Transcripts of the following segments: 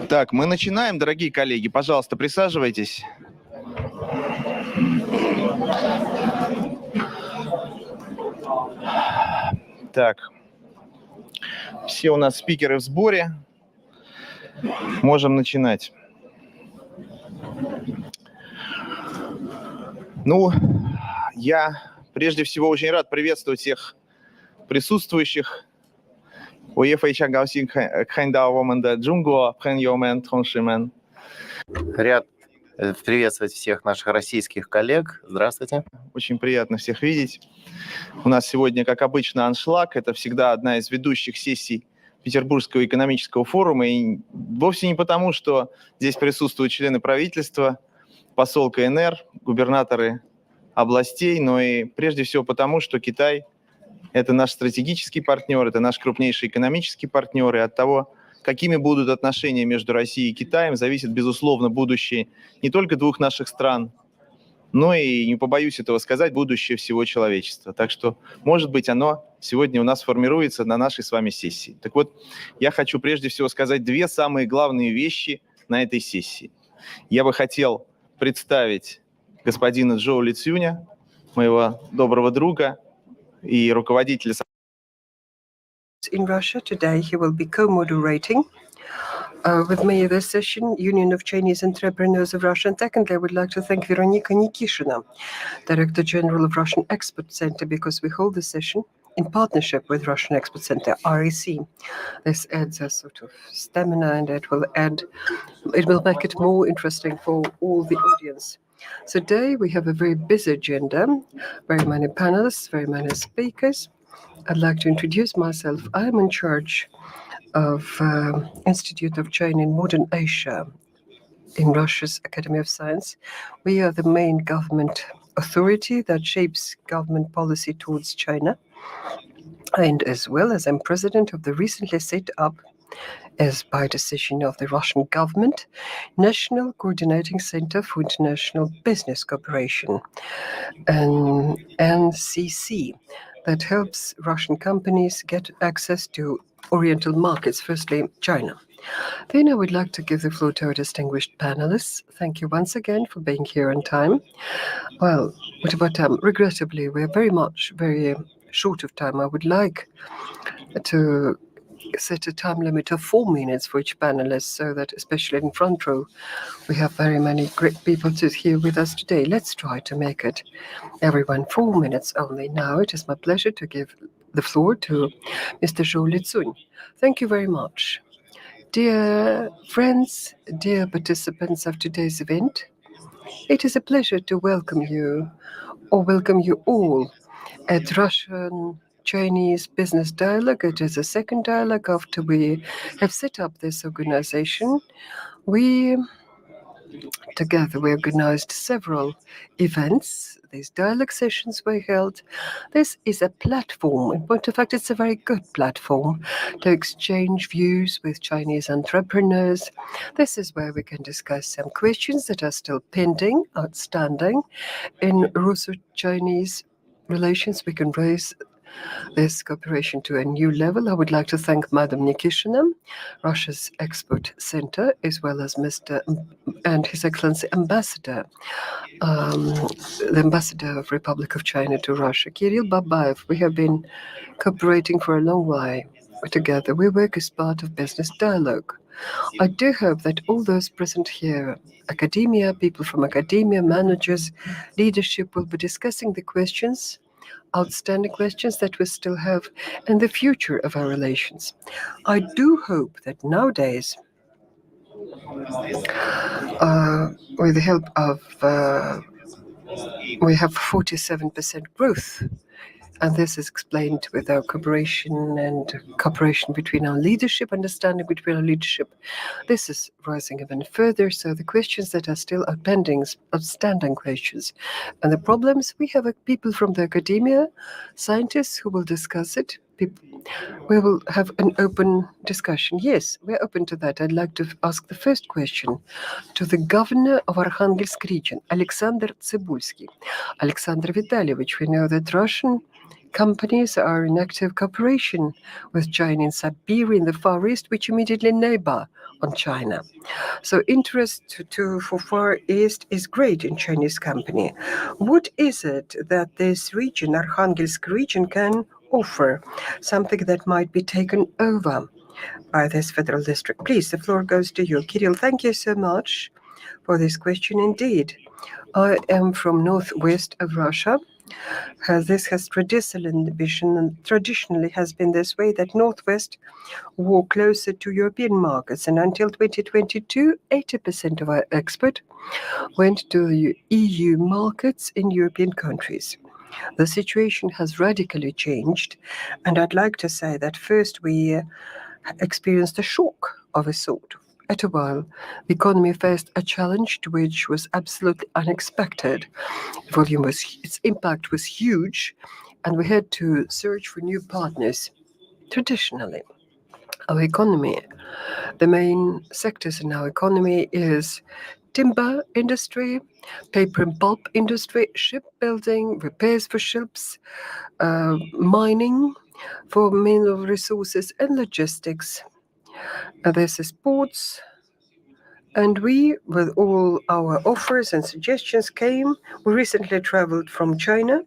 Так, мы начинаем, дорогие коллеги. Пожалуйста, присаживайтесь. Так, все у нас спикеры в сборе. Можем начинать. Ну, я прежде всего очень рад приветствовать всех присутствующих. Ряд приветствовать всех наших российских коллег. Здравствуйте. Очень приятно всех видеть. У нас сегодня, как обычно, аншлаг. Это всегда одна из ведущих сессий Петербургского экономического форума. И вовсе не потому, что здесь присутствуют члены правительства, посол КНР, губернаторы областей, но и прежде всего потому, что Китай – это наш стратегический партнер, это наш крупнейший экономический партнер, и от того, какими будут отношения между Россией и Китаем, зависит, безусловно, будущее не только двух наших стран, но и, не побоюсь этого сказать, будущее всего человечества. Так что, может быть, оно сегодня у нас формируется на нашей с вами сессии. Так вот, я хочу прежде всего сказать две самые главные вещи на этой сессии. Я бы хотел представить господина Джоу Лицюня, моего доброго друга и руководителя. In Russia today, he will be co-moderating with me this session, Union of Chinese Entrepreneurs of Russia. And secondly, I would like to thank Veronika Nikishina, Director General of Russian Export Center, because we hold this session in partnership with Russian Export Center, REC. This adds a sort of stamina, and it will make it more interesting for all the audience. So today we have a very busy agenda, very many panelists, very many speakers. I'd like to introduce myself. I'm in charge of Institute of China in Modern Asia in Russia's Academy of Science. We are the main government authority that shapes government policy towards China. And as well as I'm president of the recently set up, as by decision of the Russian government, National Coordinating Center for International Business Cooperation, NCC, that helps Russian companies get access to Oriental markets, firstly China. Then I would like to give the floor to our distinguished panelists. Thank you once again for being here on time. Well, what about time? Regrettably, we're very short of time. I would like to set a time limit of 4 minutes for each panelist, so that especially in front row, we have very many great people here with us today. Let's try to make it everyone 4 minutes only. Now it is my pleasure to give the floor to Mr. Zhou Licuny. Thank you very much. Dear friends, dear participants of today's event, it is a pleasure to welcome you all at Russian Chinese Business Dialogue. It is a second dialogue after we have set up this organization. We Together, we organized several events. These dialogue sessions were held. This is a platform. In point of fact, it's a very good platform to exchange views with Chinese entrepreneurs. This is where we can discuss some questions that are still pending, outstanding in Russo-Chinese relations. We can raise this cooperation to a new level. I would like to thank Madam Nikishina, Russia's Export Center, as well as and His Excellency Ambassador, the Ambassador of Republic of China to Russia, Kirill Babayev. We have been cooperating for a long while together. We work as part of business dialogue. I do hope that all those present here, academia, people from academia, managers, leadership, will be discussing the questions, outstanding questions that we still have, and the future of our relations. I do hope that nowadays, with the help of, we have 47% growth, and this is explained with our cooperation and cooperation between our leadership, understanding between our leadership. This is rising even further. So the questions that are still outstanding questions, and the problems, we have people from the academia, scientists who will discuss it. We will have an open discussion. Yes, we're open to that. I'd like to ask the first question to the governor of Arkhangelsk region, Alexander Tsibulsky. Alexander Vitalyevich, we know that Russian companies are in active cooperation with China in Siberia, in the Far East, which immediately neighbor on China. So interest for Far East is great in Chinese company. What is it that this region, Arkhangelsk region, can offer? Something that might be taken over by this federal district. Please, the floor goes to you. Kirill, thank you so much for this question indeed. I am from northwest of Russia. This has traditionally has been this way, that Northwest were closer to European markets, and until 2022, 80% of our export went to the EU markets in European countries. The situation has radically changed, and I'd like to say that first we experienced a shock of a sort. At a while, the economy faced a challenge which was absolutely unexpected. Its impact was huge, and we had to search for new partners. Traditionally, our economy, the main sectors in our economy is timber industry, paper and pulp industry, shipbuilding, repairs for ships, mining for mineral resources, and logistics. This is ports. And we, with all our offers and suggestions, we recently traveled from China,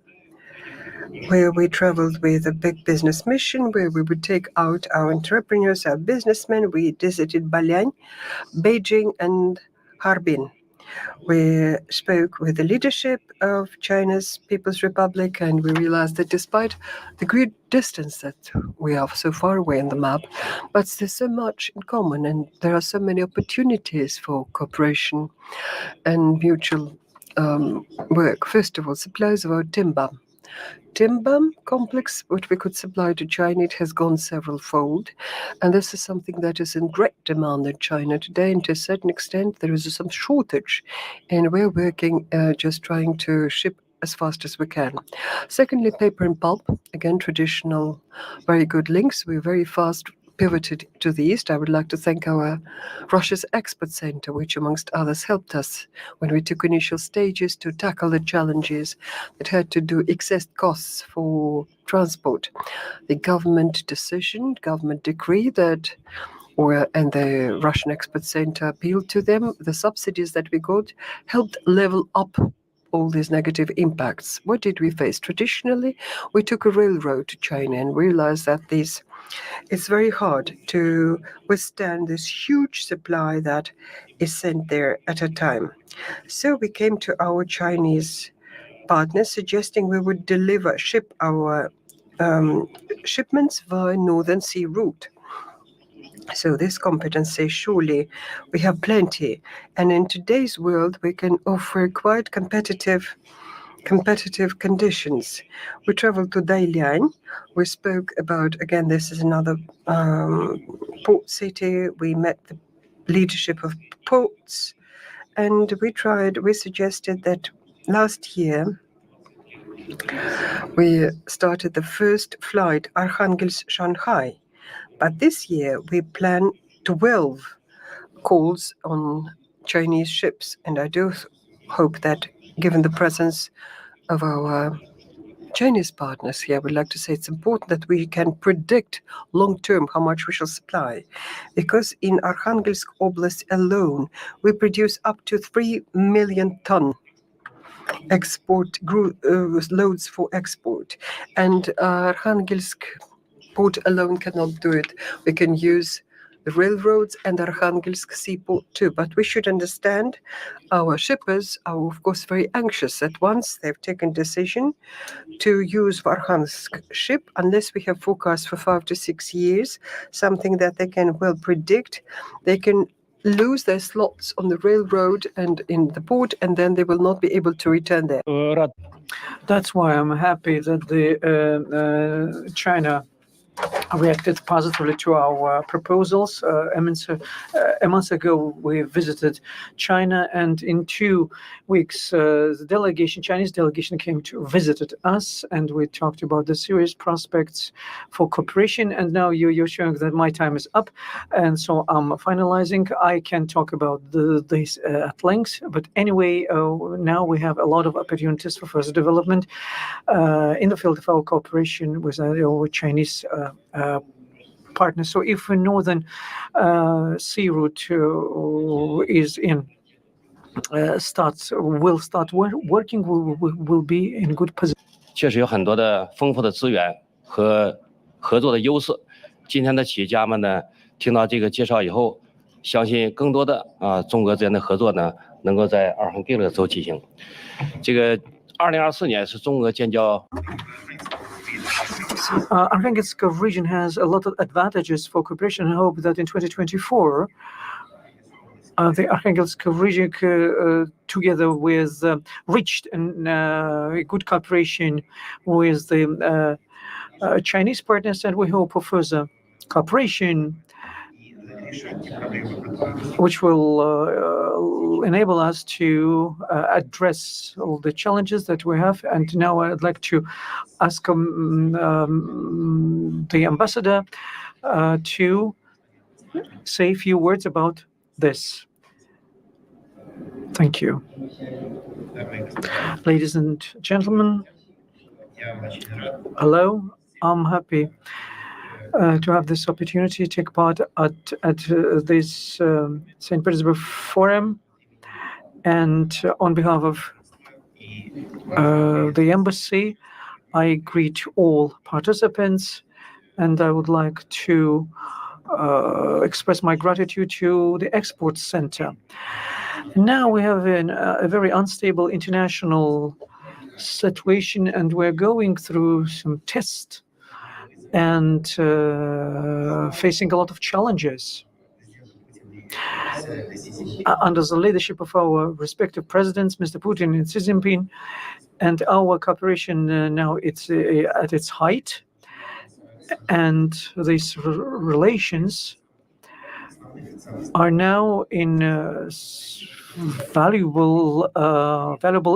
where we traveled with a big business mission, where we would take out our entrepreneurs, our businessmen. We visited Balyang, Beijing, and Harbin. We spoke with the leadership of China's People's Republic, and we realized that despite the great distance that we are so far away on the map, but there's so much in common, and there are so many opportunities for cooperation and mutual work. First of all, supplies of our timber complex, which we could supply to China, it has gone several fold. And this is something that is in great demand in China today. And to a certain extent, there is some shortage. And we're working just trying to ship as fast as we can. Secondly, paper and pulp. Again, traditional, very good links. We're very fast pivoted to the east. I would like to thank our Russia's Export Center, which amongst others helped us when we took initial stages to tackle the challenges that had to do excess costs for transport. The government decree and the Russian Export Center appealed to them. The subsidies that we got helped level up all these negative impacts. What did we face? Traditionally, we took a railroad to China and realized that it's very hard to withstand this huge supply that is sent there at a time. So we came to our Chinese partners suggesting we would ship our shipments via Northern Sea route. So this competency, surely we have plenty. And in today's world, we can offer quite competitive conditions. We traveled to Dalian. We spoke about, again, this is another port city. We met the leadership of ports, And we suggested that last year we started the first flight, Arkhangelsk-Shanghai. But this year we plan 12 calls on Chinese ships. And I do hope that, given the presence of our Chinese partners here, I would like to say it's important that we can predict long-term how much we shall supply. Because in Arkhangelsk Oblast alone, we produce up to 3 million ton export loads for export. And Arkhangelsk port alone cannot do it. We can use the railroads and Arkhangelsk seaport too. But we should understand our shippers are, of course, very anxious that once they've taken decision to use Arkhangelsk ship, unless we have forecast for 5 to 6 years, something that they can well predict, they can lose their slots on the railroad and in the port, and then they will not be able to return there. That's why I'm happy that the China reacted positively to our proposals. A month ago, we visited China, and in 2 weeks, the Chinese delegation came to visit us, and we talked about the serious prospects for cooperation. And now you're showing that my time is up, and so I'm finalizing. I can talk about this at length, but anyway, now we have a lot of opportunities for further development in the field of our cooperation with our Chinese partners. So if a northern sea route is in will start working, will be in good position. 确实有很多的丰富的资源和合作的优势。今天的企业家们呢，听到这个介绍以后，相信更多的中俄之间的合作呢，能够在阿尔罕盖勒州进行。这个2024年是中俄建交。Arkhangelsk region has a lot of advantages for cooperation. I hope that in 2024, the Arkhangelsk region, together with reached a good cooperation with the Chinese partners, and we hope for further cooperation, which will enable us to address all the challenges that we have. And now I'd like to ask the ambassador to say a few words about this. Thank you. Ladies and gentlemen, hello. I'm happy to have this opportunity to take part at this St. Petersburg Forum, and on behalf of the embassy, I greet all participants, and I would like to express my gratitude to the Export Center. Now we have a very unstable international situation, and we're going through some tests and facing a lot of challenges. Under the leadership of our respective presidents, Mr. Putin and Xi Jinping, and our cooperation now it's at its height, and these relations are now in valuable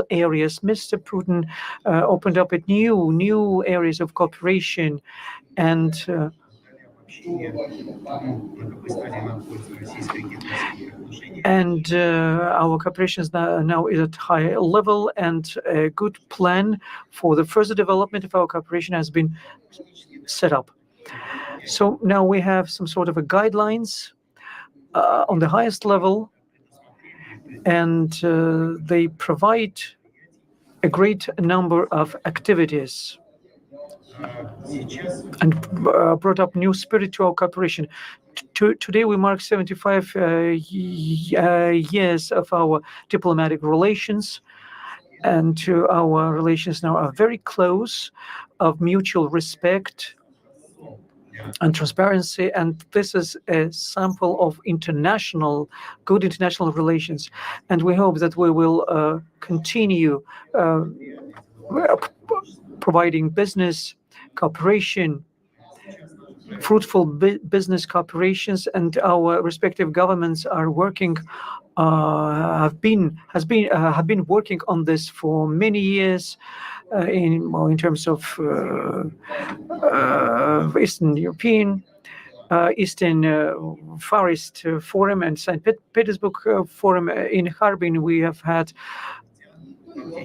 areas. Mr. Putin opened up at new areas of cooperation, and our cooperation is now is at high level, and a good plan for the further development of our cooperation has been set up. So now we have some sort of a guidelines on the highest level, and they provide a great number of activities and brought up new spirit to our cooperation. Today we mark 75 years of our diplomatic relations, and our relations now are very close, of mutual respect and transparency, and this is a sample of good international relations, and we hope that we will continue providing business cooperation fruitful business cooperations, and our respective governments are working, have been working on this for many years, in terms of Eastern European, Eastern Far East Forum and St. Petersburg Forum in Harbin. We have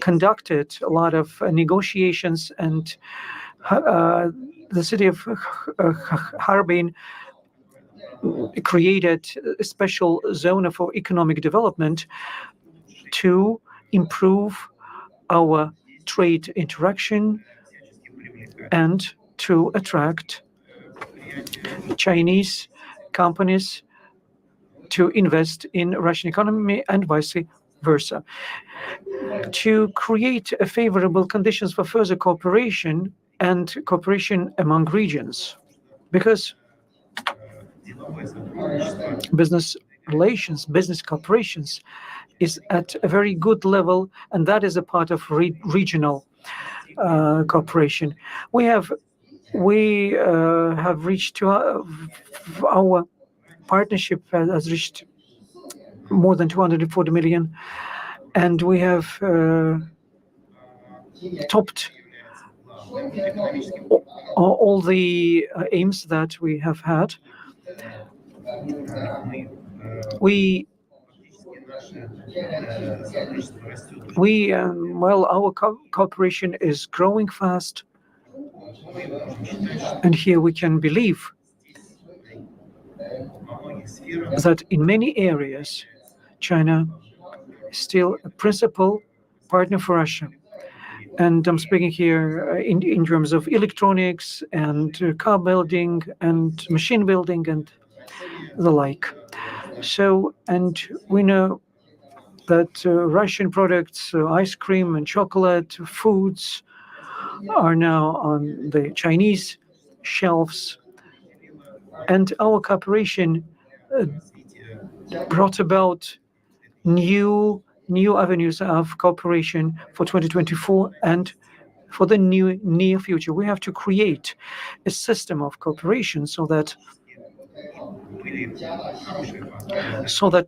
conducted a lot of negotiations, and the city of Harbin created a special zone for economic development to improve our trade interaction and to attract Chinese companies to invest in Russian economy and vice versa, to create favorable conditions for further cooperation and cooperation among regions, because business relations, business cooperations is at a very good level, and that is a part of regional cooperation. We have reached our partnership has reached more than 240 million, and we have topped all the aims that we have had. Our cooperation is growing fast, and here we can believe that in many areas, China is still a principal partner for Russia. And I'm speaking here in terms of electronics and car building and machine building and the like. So, and we know that Russian products, ice cream and chocolate, foods, are now on the Chinese shelves. And our cooperation brought about new avenues of cooperation for 2024 and for the near future. We have to create a system of cooperation so that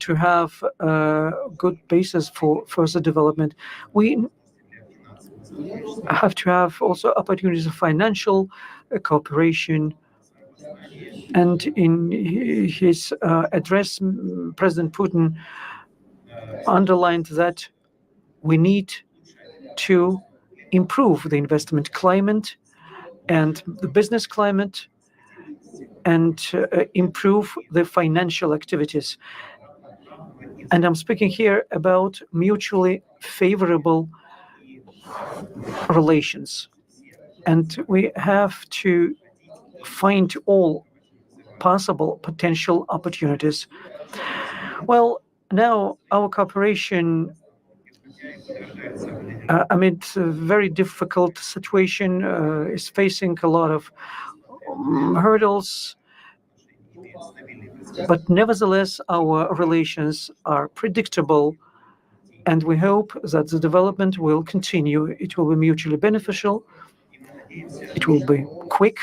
to have a good basis for further development. We have to have also opportunities of financial cooperation. And in his address, President Putin underlined that we need to improve the investment climate and the business climate and improve the financial activities. And I'm speaking here about mutually favorable relations. And we have to find all possible potential opportunities. Well, now our cooperation amid a very difficult situation is facing a lot of hurdles, but nevertheless our relations are predictable, and we hope that the development will continue. It will be mutually beneficial, it will be quick,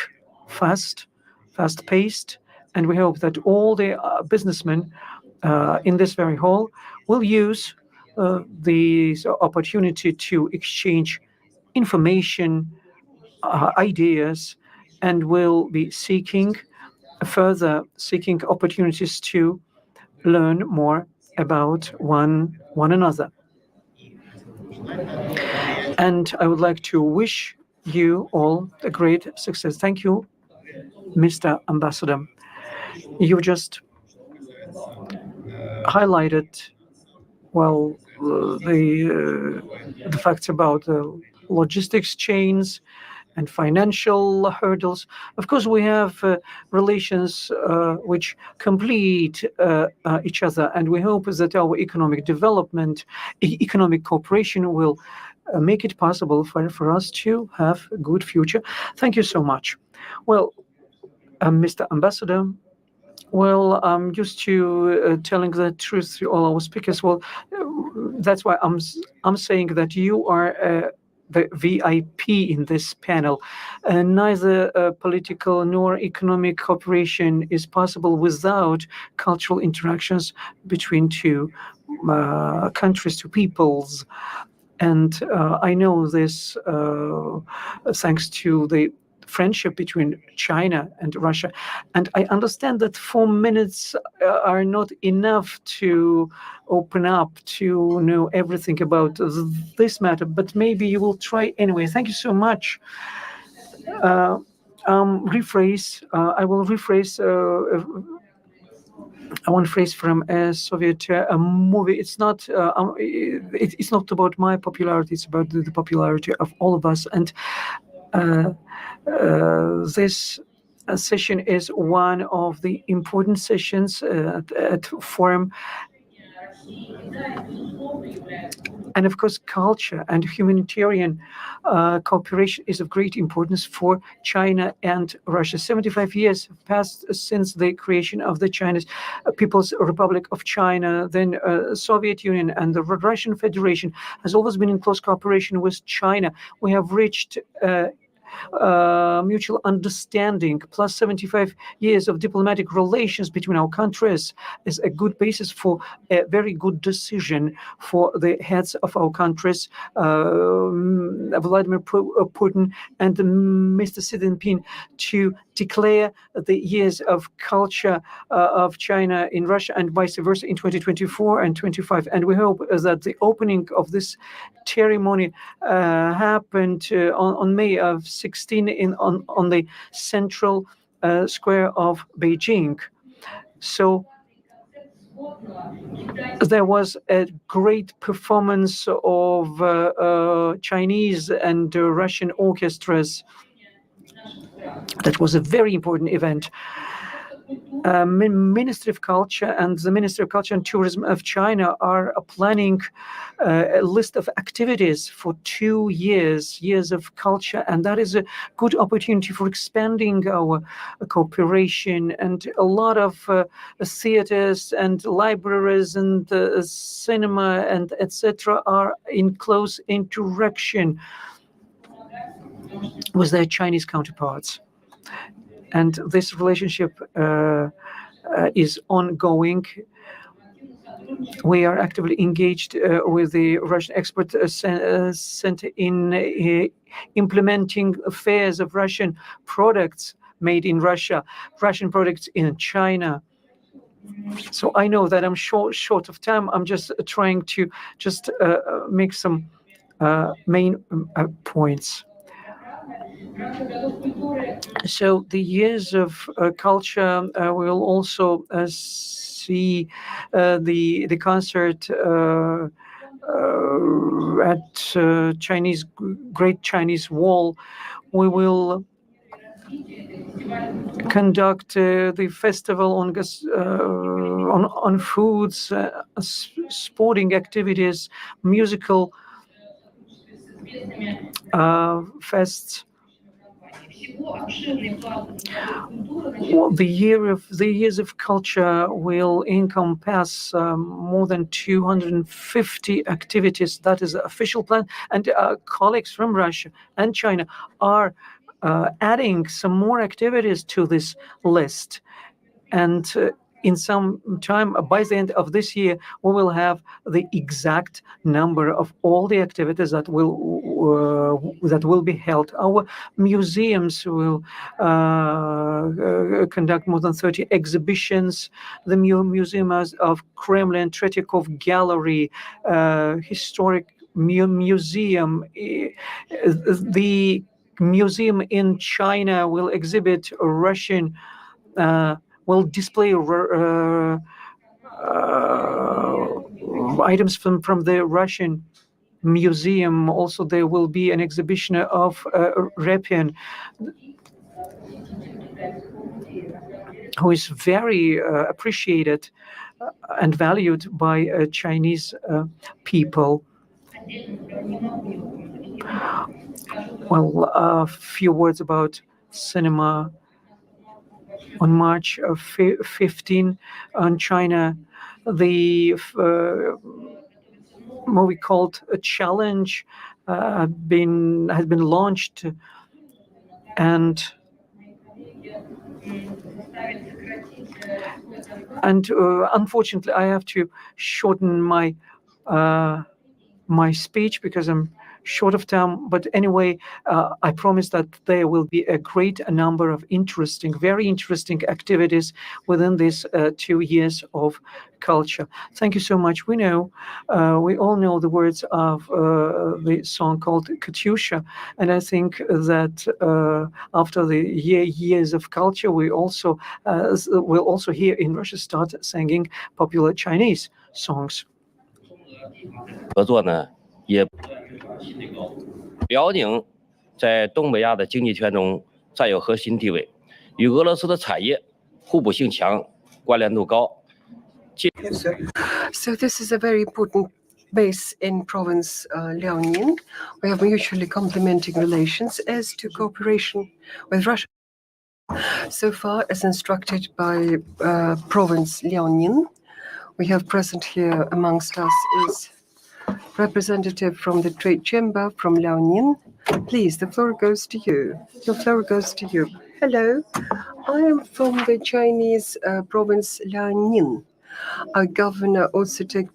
fast-paced, and we hope that all the businessmen in this very hall will use the opportunity to exchange information, ideas, and will be seeking opportunities to learn more about one another. And I would like to wish you all a great success. Thank you, Mr. Ambassador. You just highlighted the facts about logistics chains and financial hurdles. Of course, we have relations which complete each other, and we hope that our economic development, economic cooperation will make it possible for us to have a good future. Thank you so much. Well, Mr. Ambassador, well, I'm used to telling the truth to all our speakers. Well, that's why I'm saying that you are the VIP in this panel. Neither political nor economic cooperation is possible without cultural interactions between two countries, two peoples. And I know this thanks to the friendship between China and Russia. And I understand that 4 minutes are not enough to open up, to know everything about this matter, but maybe you will try anyway. Thank you so much. I will rephrase one phrase from a Soviet movie. It's not it's not about my popularity. It's about the popularity of all of us. And this session is one of the important sessions at Forum. And of course, culture and humanitarian cooperation is of great importance for China and Russia. 75 years have passed since the creation of the Chinese People's Republic of China. Then Soviet Union and the Russian Federation has always been in close cooperation with China. We have reached mutual understanding, plus 75 years of diplomatic relations between our countries is a good basis for a very good decision for the heads of our countries, Vladimir Putin and Mr. Xi Jinping, to declare the years of culture of China in Russia and vice versa in 2024 and 25. And we hope that the opening of this ceremony happened on May of 16 on the central square of Beijing. So there was a great performance of Chinese and Russian orchestras. That was a very important event. Ministry of Culture and the Ministry of Culture and Tourism of China are planning a list of activities for 2 years of culture, and that is a good opportunity for expanding our cooperation. And a lot of theaters and libraries and cinema and etc. are in close interaction with their Chinese counterparts. And this relationship is ongoing. We are actively engaged with the Russian Export Center in implementing affairs of Russian products made in Russia, Russian products in China. So I know that I'm short of time. I'm just trying to make some main points. So the years of culture will also see the concert at Great Chinese Wall. We will conduct the festival on foods, sporting activities, musical fests. Well, the years of culture will encompass more than 250 activities. That is the official plan, and colleagues from Russia and China are adding some more activities to this list. And in some time, by the end of this year, we will have the exact number of all the activities that will be held. Our museums will conduct more than 30 exhibitions. The Museum of Kremlin, Tretyakov Gallery, Historic Museum, the museum in China will exhibit Russian. Will display items from the Russian museum. Also, there will be an exhibition of Repin, who is very appreciated and valued by Chinese people. Well, a few words about cinema. On March 15 on China, the movie called A Challenge has been launched, and unfortunately, I have to shorten my speech because I'm short of time. But anyway, I promise that there will be a great number of very interesting activities within these 2 years of culture. Thank you so much. We all know the words of the song called Katyusha, and I think that after the years of culture, we'll also here in Russia start singing popular Chinese songs. 合作呢，也辽宁在东北亚的经济圈中占有核心地位，与俄罗斯的产业互补性强，关联度高。So this is a very important base in province Liaoning. We have mutually complementing relations as to cooperation with Russia. So far, as instructed by province Liaoning, we have present here amongst us is representative from the trade chamber from Liaoning. Please, the floor goes to you. The floor goes to you. Hello, I am from the Chinese province Liaoning. Our governor also take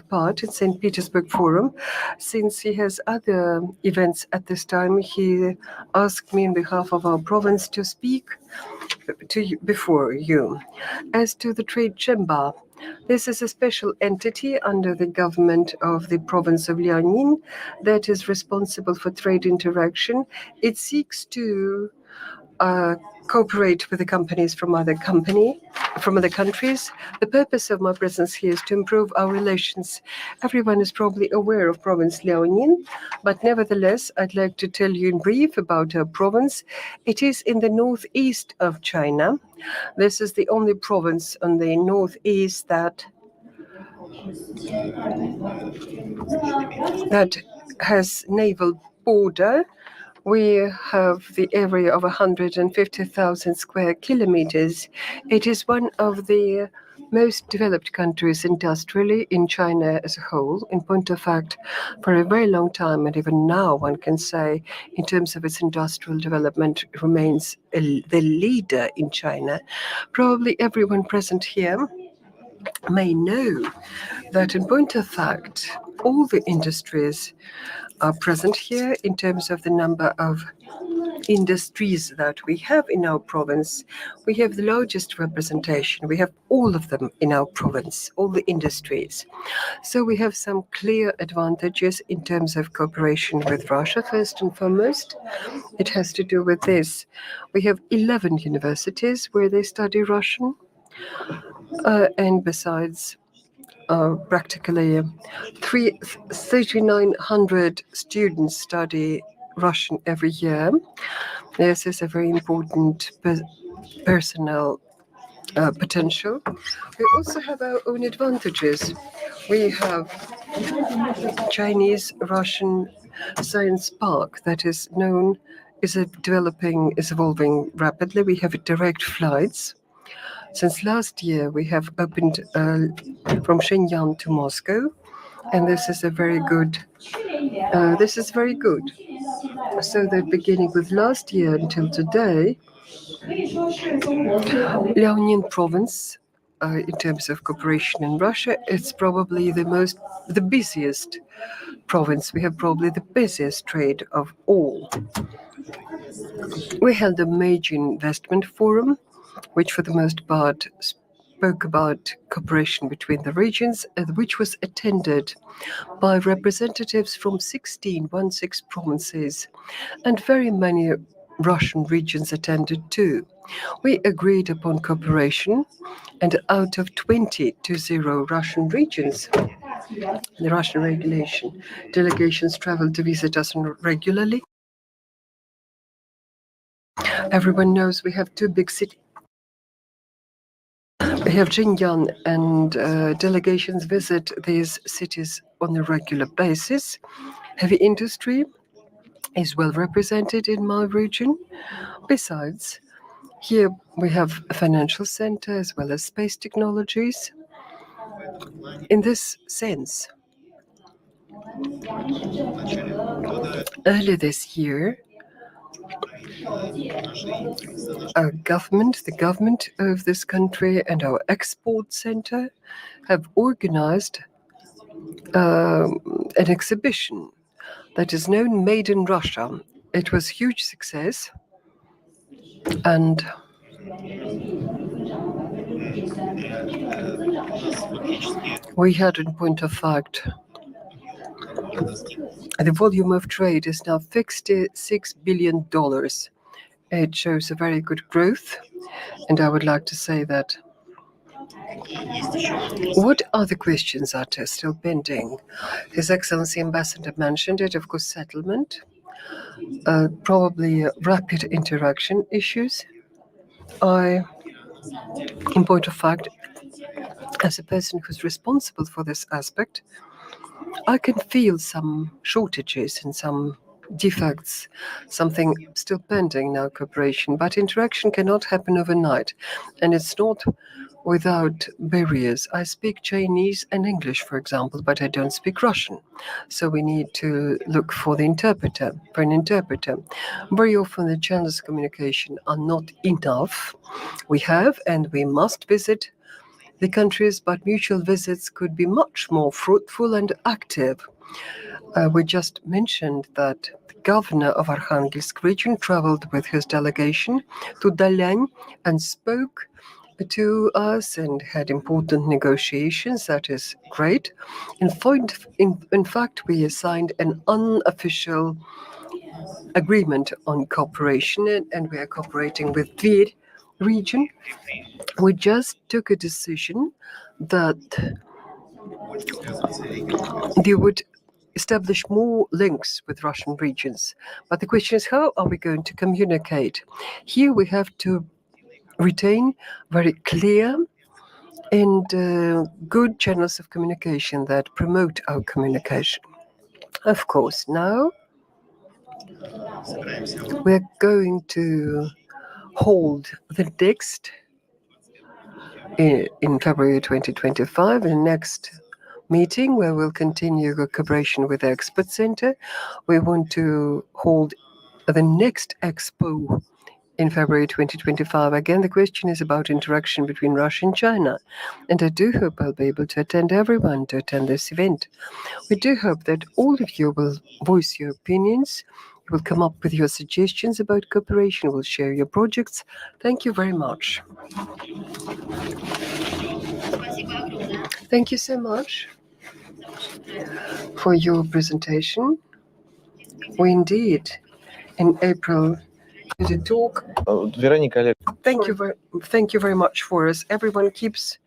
part in St. Petersburg Forum. Since he has other events at this time, he asked me on behalf of our province to speak to you, before you. As to the trade chamber, this is a special entity under the government of the province of Liaoning that is responsible for trade interaction. It seeks to cooperate with the companies from other countries. The purpose of my presence here is to improve our relations. Everyone is probably aware of province Liaoning, but nevertheless, I'd like to tell you in brief about our province. It is in the northeast of China. This is the only province on the northeast that has naval border. We have the area of 150,000 square kilometers. It is one of the most developed countries industrially in China as a whole. In point of fact, for a very long time, and even now one can say, in terms of its industrial development, remains the leader in China. Probably everyone present here may know that in point of fact, all the industries are present here in terms of the number of industries that we have in our province. We have the largest representation. We have all of them in our province, all the industries. So we have some clear advantages in terms of cooperation with Russia, first and foremost. It has to do with this. We have 11 universities where they study Russian. And besides, practically 3,900 students study Russian every year. This is a very important personal potential. We also have our own advantages. We have Chinese-Russian science park that is evolving rapidly. We have direct flights. Since last year, we have opened from Shenyang to Moscow, and this is very good. So that beginning with last year until today, Liaoning province, in terms of cooperation in Russia, it's probably the busiest province. We have probably the busiest trade of all. We held a major investment forum, which for the most part spoke about cooperation between the regions, which was attended by representatives from 16 provinces, and very many Russian regions attended too. We agreed upon cooperation, and out of 20 Russian regions, the Russian regulation, delegations traveled to visit us regularly. Everyone knows we have two big cities. We have Xinjiang, and delegations visit these cities on a regular basis. Heavy industry is well represented in my region. Besides, here we have a financial center as well as space technologies. In this sense, Earlier this year, our government, the government of this country, and our export center have organized an exhibition that is known Made in Russia. It was a huge success, and we had, in point of fact, the volume of trade is now $66 billion. It shows a very good growth, and I would like to say that what other questions are still pending? His Excellency Ambassador mentioned it, of course, settlement, probably rapid interaction issues. In point of fact, as a person who's responsible for this aspect, I can feel some shortages and some defects, something still pending in our cooperation, but interaction cannot happen overnight, and it's not without barriers. I speak Chinese and English, for example, but I don't speak Russian. So we need to look for an interpreter. Very often the channels of communication are not enough. We have and we must visit the countries, but mutual visits could be much more fruitful and active. We just mentioned that the governor of Arkhangelsk region traveled with his delegation to Dalyan and spoke to us and had important negotiations. That is great. In fact, we signed an unofficial agreement on cooperation, and we are cooperating with Tver region. We just took a decision that they would establish more links with Russian regions. But the question is, how are we going to communicate? Here we have to retain very clear and good channels of communication that promote our communication. Of course, now we're going to hold the next in February 2025, the next meeting where we'll continue the cooperation with the Export Center. We want to hold the next expo in February 2025. Again, the question is about interaction between Russia and China. And I do hope I'll be able to attend this event. We do hope that all of you will voice your opinions. You will come up with your suggestions about cooperation. Will share your projects. Thank you very much. Thank you so much for your presentation. We indeed, in April, did a talk. Вероника, Олег. Thank you very much for us. Everyone keeps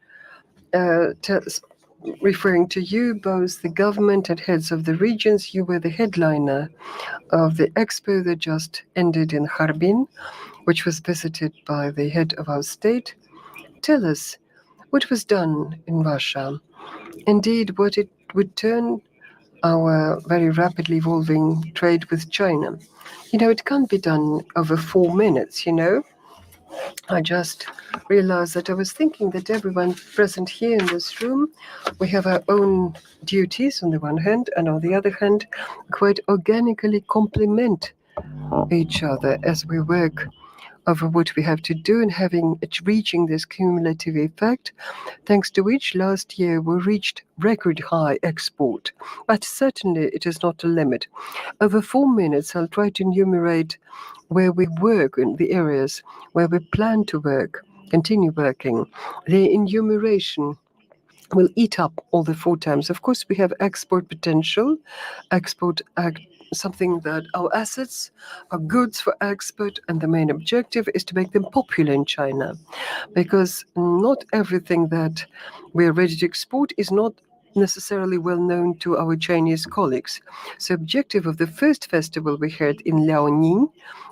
referring to you, both the government and heads of the regions. You were the headliner of the expo that just ended in Harbin, which was visited by the head of our state. Tell us what was done in Russia. Indeed, what it would turn our very rapidly evolving trade with China. It can't be done over 4 minutes, I just realized that I was thinking that everyone present here in this room, we have our own duties on the one hand, and on the other hand, quite organically complement each other as we work over what we have to do and reaching this cumulative effect, thanks to which last year we reached record high export. But certainly it is not a limit. Over 4 minutes, I'll try to enumerate where we work in the areas where we plan to work, continue working. The enumeration will eat up all the 4 times. Of course, we have export potential, something that our assets are goods for export, and the main objective is to make them popular in China, because not everything that we are ready to export is not necessarily well known to our Chinese colleagues. So objective of the first festival we had in Liaoning,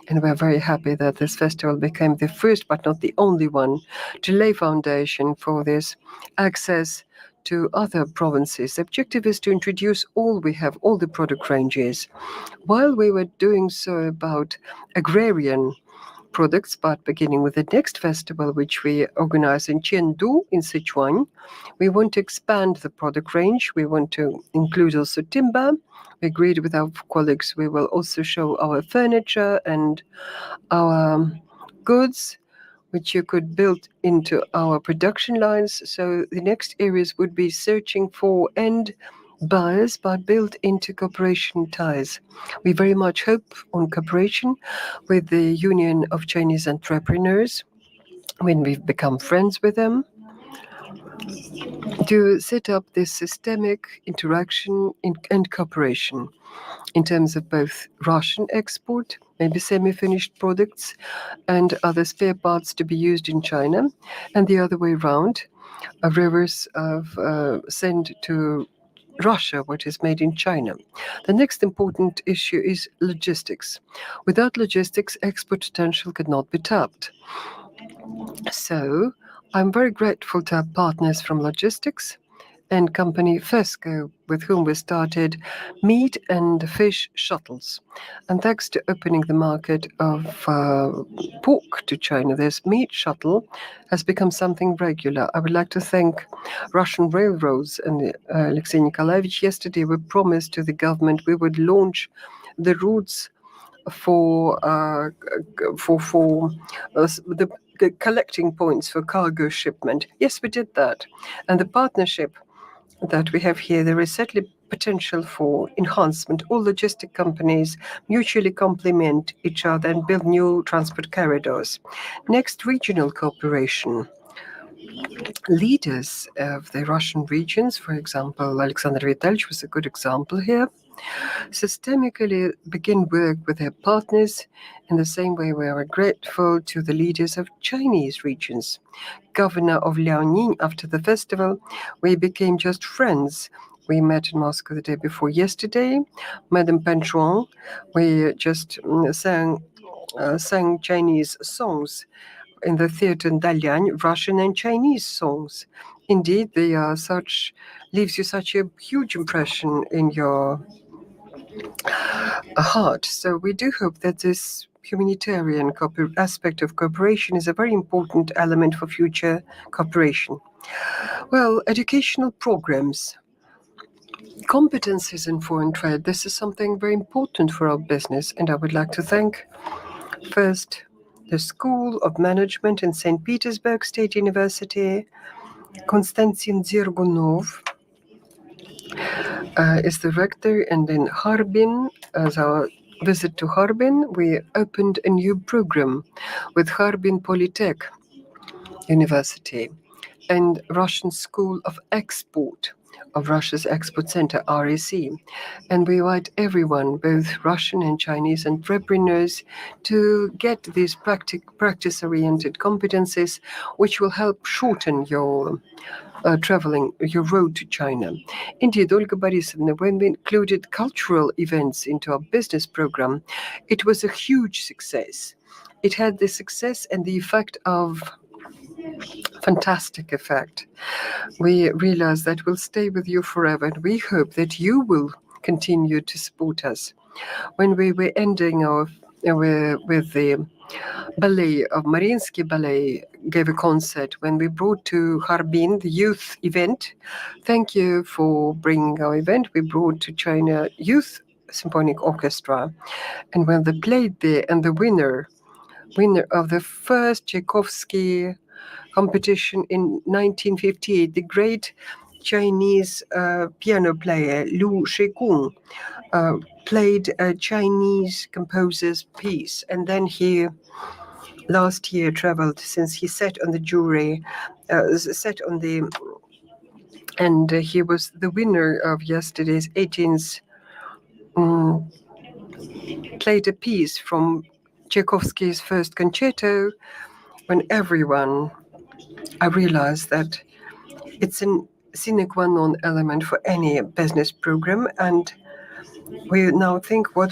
and we're very happy that this festival became the first but not the only one to lay foundation for this access to other provinces. The objective is to introduce all we have, all the product ranges. While we were doing so about agrarian products, but beginning with the next festival, which we organize in Chengdu in Sichuan, we want to expand the product range. We want to include also timber. We agreed with our colleagues we will also show our furniture and our goods, which you could build into our production lines. So the next areas would be searching for end buyers, but built into cooperation ties. We very much hope on cooperation with the Union of Chinese Entrepreneurs when we've become friends with them, to set up this systemic interaction and cooperation in terms of both Russian export, maybe semi-finished products, and other spare parts to be used in China, and the other way around, a reverse of send to Russia what is made in China. The next important issue is logistics. Without logistics, export potential could not be tapped. So I'm very grateful to our partners from logistics and company Fesco, with whom we started meat and fish shuttles. And thanks to opening the market of pork to China, this meat shuttle has become something regular. I would like to thank Russian railroads and Alexei Nikolaevich. Yesterday, we promised to the government we would launch the routes for the collecting points for cargo shipment. Yes, we did that. And the partnership that we have here, there is certainly potential for enhancement. All logistic companies mutually complement each other and build new transport corridors. Next, regional cooperation. Leaders of the Russian regions, for example, Alexander Vitalyevich was a good example here, systemically begin work with their partners in the same way we are grateful to the leaders of Chinese regions. Governor of Liaoning, after the festival, we became just friends. We met in Moscow the day before yesterday. Madame Panchuan, we just sang Chinese songs in the theater in Dalian, Russian and Chinese songs. Indeed, they are leaves you such a huge impression in your heart. So we do hope that this humanitarian aspect of cooperation is a very important element for future cooperation. Well, educational programs, competencies in foreign trade, this is something very important for our business, and I would like to thank first the School of Management in St. Petersburg State University. Konstantin Zergunov is the rector, and in Harbin, as our visit to Harbin, we opened a new program with Harbin Polytech University and Russian School of Export of Russia's Export Center, RAC. And we invite everyone, both Russian and Chinese entrepreneurs, to get these practice-oriented competencies, which will help shorten your your road to China. Indeed, Olga Borisovna, when we included cultural events into our business program, it was a huge success. It had the success and the effect of fantastic effect. We realize that we'll stay with you forever, and we hope that you will continue to support us. When we were ending our with the ballet of Mariinsky Ballet gave a concert when we brought to Harbin the youth event. Thank you for bringing our event. We brought to China Youth Symphonic Orchestra, and when they played there, and the winner of the first Tchaikovsky competition in 1958, the great Chinese piano player Lu Shikung played a Chinese composer's piece, and then he last year traveled, since he sat on the jury, and he was the winner of yesterday's 18th, played a piece from Tchaikovsky's first concerto. When everyone, I realized that it's a sine qua non element for any business program, and we now think who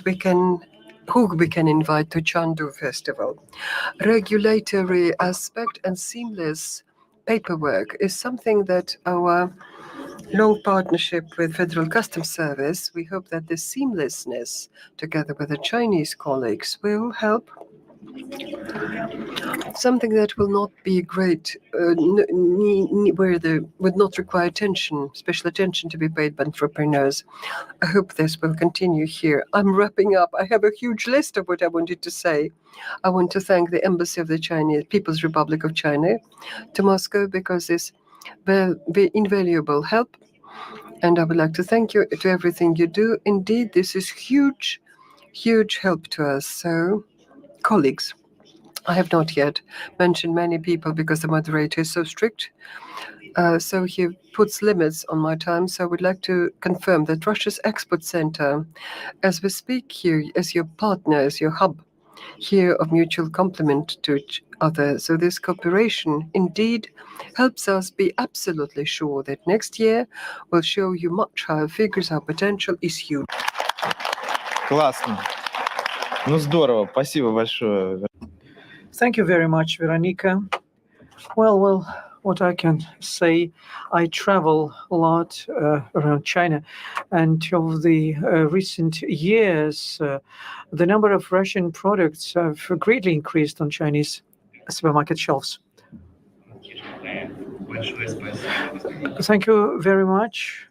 we can invite to Chengdu Festival. Regulatory aspect and seamless paperwork is something that our long partnership with Federal Customs Service, we hope that the seamlessness, together with the Chinese colleagues, will help something that will not be great, where there would not require special attention to be paid by entrepreneurs. I hope this will continue here. I'm wrapping up. I have a huge list of what I wanted to say. I want to thank the Embassy of the Chinese People's Republic of China to Moscow because it's very invaluable help. And I would like to thank you to everything you do. Indeed, this is huge help to us. So, colleagues, I have not yet mentioned many people because the moderator is so strict. So he puts limits on my time. So I would like to confirm that Russia's export center, as we speak here, as your partner, as your hub here of mutual complement to each other. So this cooperation indeed helps us be absolutely sure that next year will show you much higher figures. Our potential is huge. Классно. Ну здорово, спасибо большое. Thank you very much, Veronica. Well, what I can say, I travel a lot around China, and over the recent years, the number of Russian products have greatly increased on Chinese supermarket shelves. Thank you very much.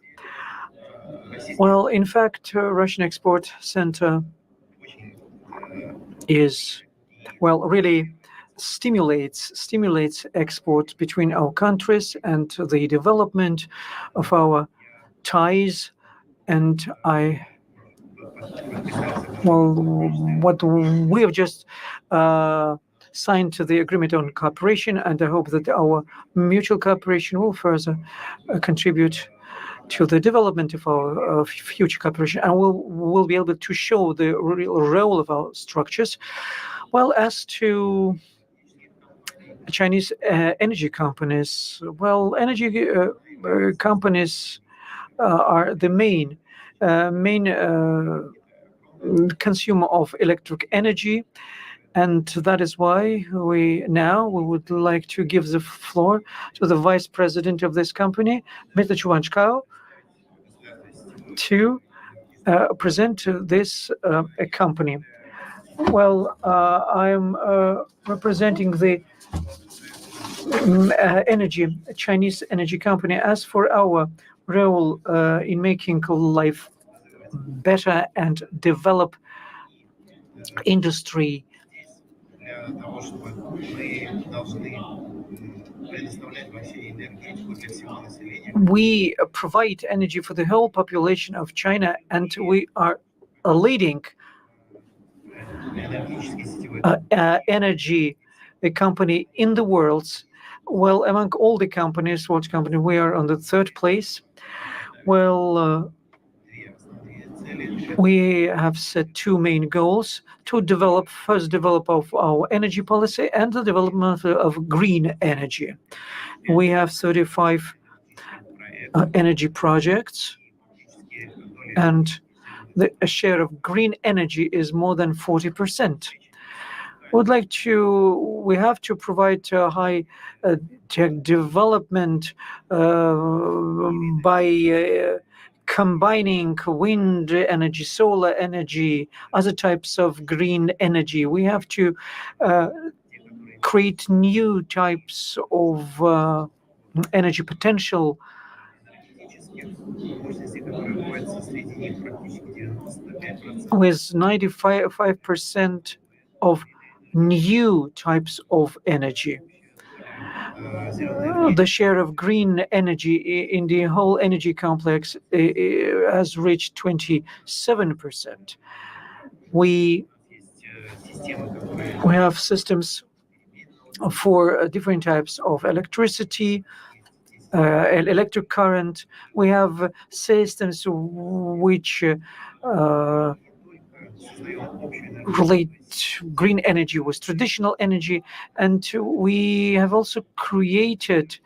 Well, in fact, Russian Export Center is, really stimulates export between our countries and the development of our ties. And what we have just signed the agreement on cooperation, and I hope that our mutual cooperation will further contribute to the development of our future cooperation, and we'll be able to show the real role of our structures. Well, as to Chinese energy companies, energy companies are the main consumer of electric energy, and that is why we would like to give the floor to the vice president of this company, Mr. Chuanchkao, to present this company. Well, I'm representing the Chinese energy company. As for our role in making life better and develop industry, we provide energy for the whole population of China, and we are a leading energy company in the world. Well, among all the companies, world company, we are on the third place. Well, we have set two main goals: to develop our energy policy and the development of green energy. We have 35 energy projects, and the share of green energy is more than 40%. We have to provide high tech development by combining wind energy, solar energy, other types of green energy. We have to create new types of energy potential. With 95% of new types of energy. The share of green energy in the whole energy complex has reached 27%. We have systems for different types of electricity, electric current. We have systems which relate green energy with traditional energy, and we have also created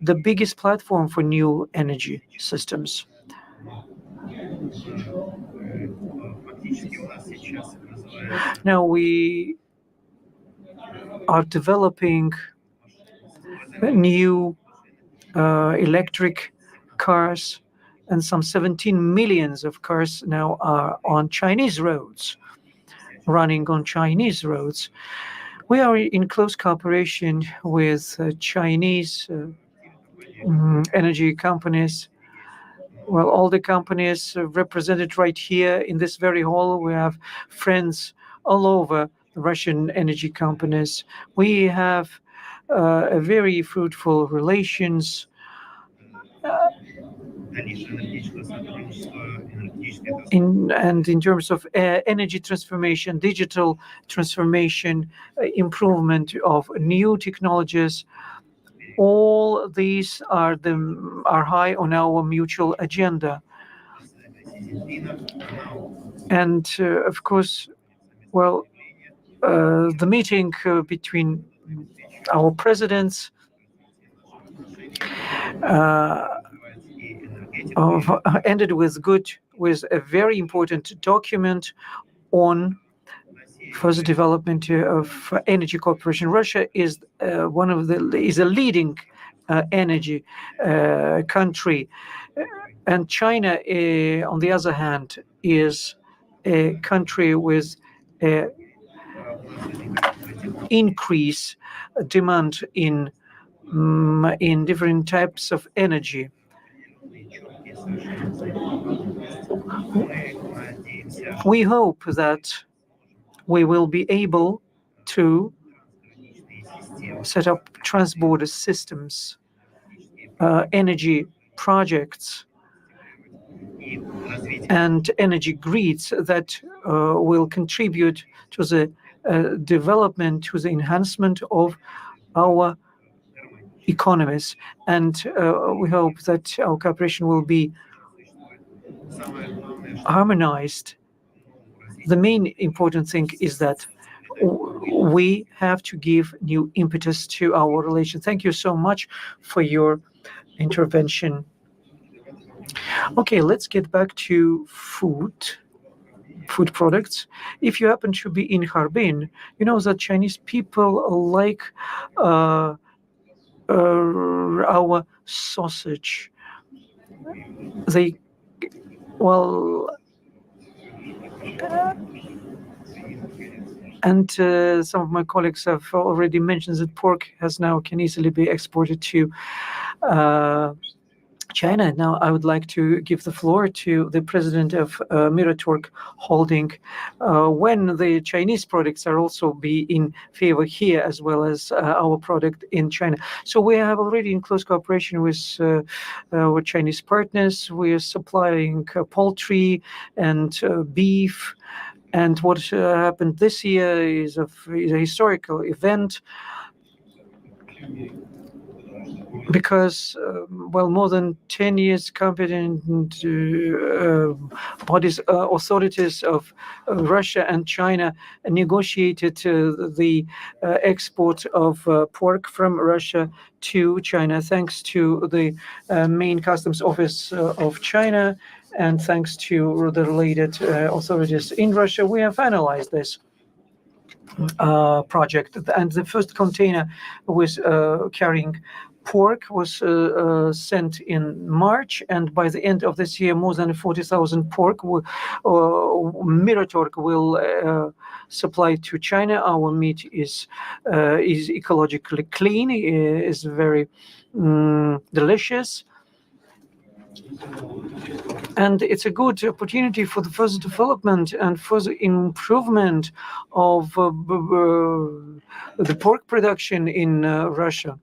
the biggest platform for new energy systems. Now we are developing new electric cars, and some 17 millions of cars now are on Chinese roads, running on Chinese roads. We are in close cooperation with Chinese energy companies. Well, all the companies represented right here in this very hall. We have friends all over the Russian energy companies. We have a very fruitful relations. In terms of energy transformation, digital transformation, improvement of new technologies, all these are high on our mutual agenda. And of course, well, the meeting between our presidents ended with a very important document on further development of energy cooperation. Russia is a leading energy country, and China, on the other hand, is a country with increase demand in different types of energy. We hope that we will be able to set up transborder systems, energy projects, and energy grids that will contribute to the development, to the enhancement of our economies. And we hope that our cooperation will be harmonized. The main important thing is that we have to give new impetus to our relation. Thank you so much for your intervention. Okay, let's get back to food products. If you happen to be in Harbin, you know that Chinese people like our sausage. And some of my colleagues have already mentioned that pork can easily be exported to China. Now, I would like to give the floor to the president of Miratorg Holding, when the Chinese products are also be in favor here as well as our product in China. So we have already in close cooperation with Chinese partners. We are supplying poultry and beef. And what happened this year is a historical event, because more than 10 years competent bodies, authorities of Russia and China negotiated the export of pork from Russia to China, thanks to the main customs office of China and thanks to the related authorities in Russia. We have finalized this project, and the first container was carrying pork was sent in March, and by the end of this year, more than 40,000 pork Miratorg will supply to China. Our meat is ecologically clean, is very delicious. And it's a good opportunity for the further development and further improvement of the pork production in Russia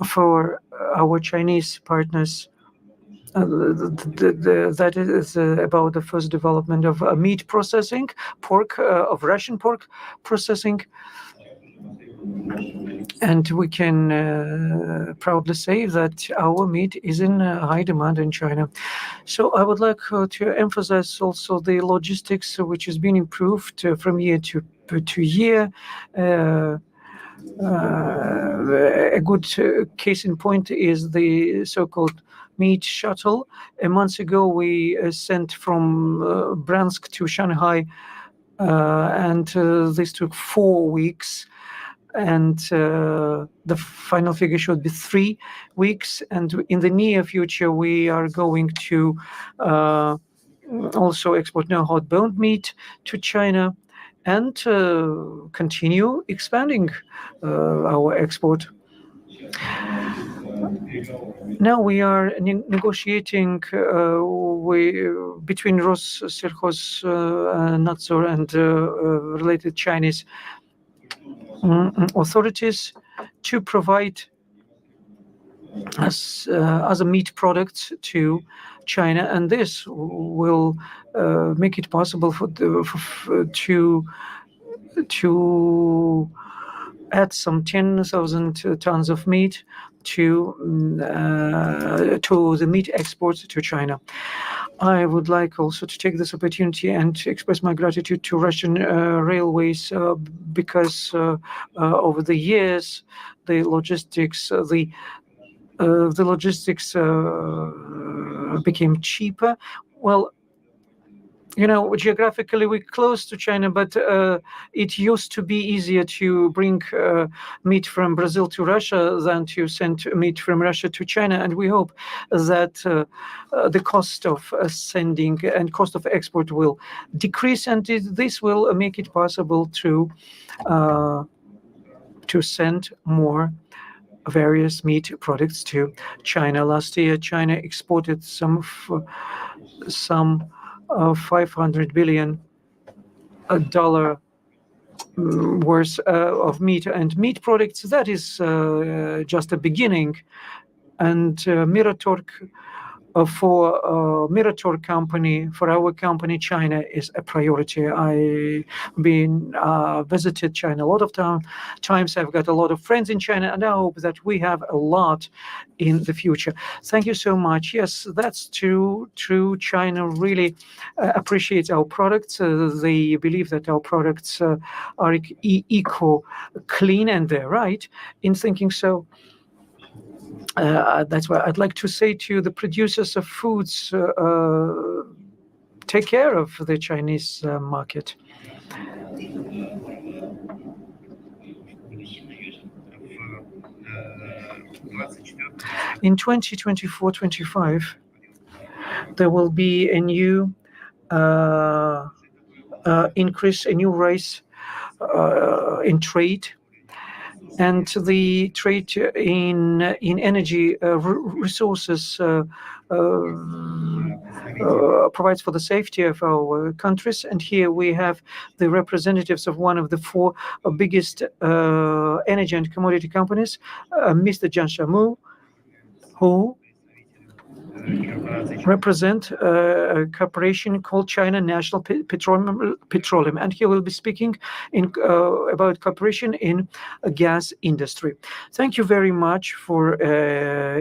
for our Chinese partners. That is about the first development of meat processing, of Russian pork processing. And we can proudly say that our meat is in high demand in China. So I would like to emphasize also the logistics, which has been improved from year to year. A good case in point is the so-called meat shuttle. A month ago, we sent from Bryansk to Shanghai, and this took 4 weeks. And the final figure should be 3 weeks. And in the near future, we are going to also export now hot boned meat to China. and continue expanding our export. Now we are negotiating between Rossельхознадзor and related Chinese authorities to provide as other meat products to China, and this will make it possible to add some 10,000 tons of meat to the meat exports to China. I would like also to take this opportunity and to express my gratitude to Russian railways because over the years the logistics became cheaper. Well, geographically we're close to China, but it used to be easier to bring meat from Brazil to Russia than to send meat from Russia to China. And we hope that the cost of sending and cost of export will decrease, and this will make it possible to send more various meat products to China. Last year, China exported some $500 billion worth of meat and meat products. That is just a beginning. And Miratorg, for Miratorg company, for our company, China is a priority. I've been visited China a lot of times. I've got a lot of friends in China, and I hope that we have a lot in the future. Thank you so much. Yes, that's true. China really appreciates our products. They believe that our products are eco-clean, and they're right in thinking so. That's why I'd like to say to the producers of foods, take care of the Chinese market. In 2024-25, there will be a new increase, a new rise in trade. And the trade in energy resources provides for the safety of our countries. And here we have the representatives of one of the four biggest energy and commodity companies, Mr. Jan Shamu, who represent a corporation called China National Petroleum, and he will be speaking about cooperation in a gas industry. Thank you very much for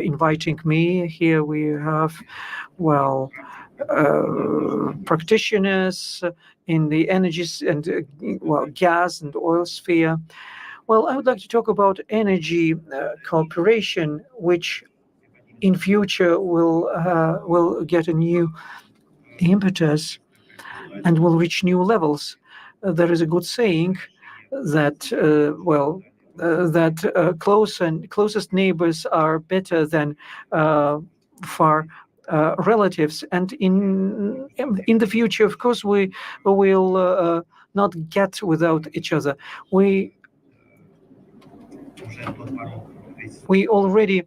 inviting me. Here we have, practitioners in the energies and gas and oil sphere. Well, I would like to talk about energy cooperation, which in future will get a new impetus and will reach new levels. There is a good saying that closest neighbors are better than far relatives. And in the future, of course, we will not get without each other. We already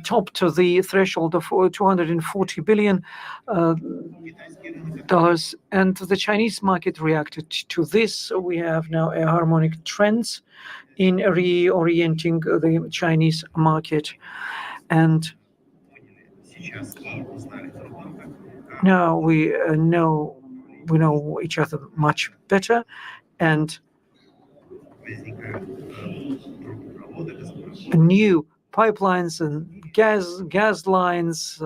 topped the threshold of $240 billion, and the Chinese market reacted to this. We have now a harmonic trends in reorienting the Chinese market, and now we know each other much better, and new pipelines and gas lines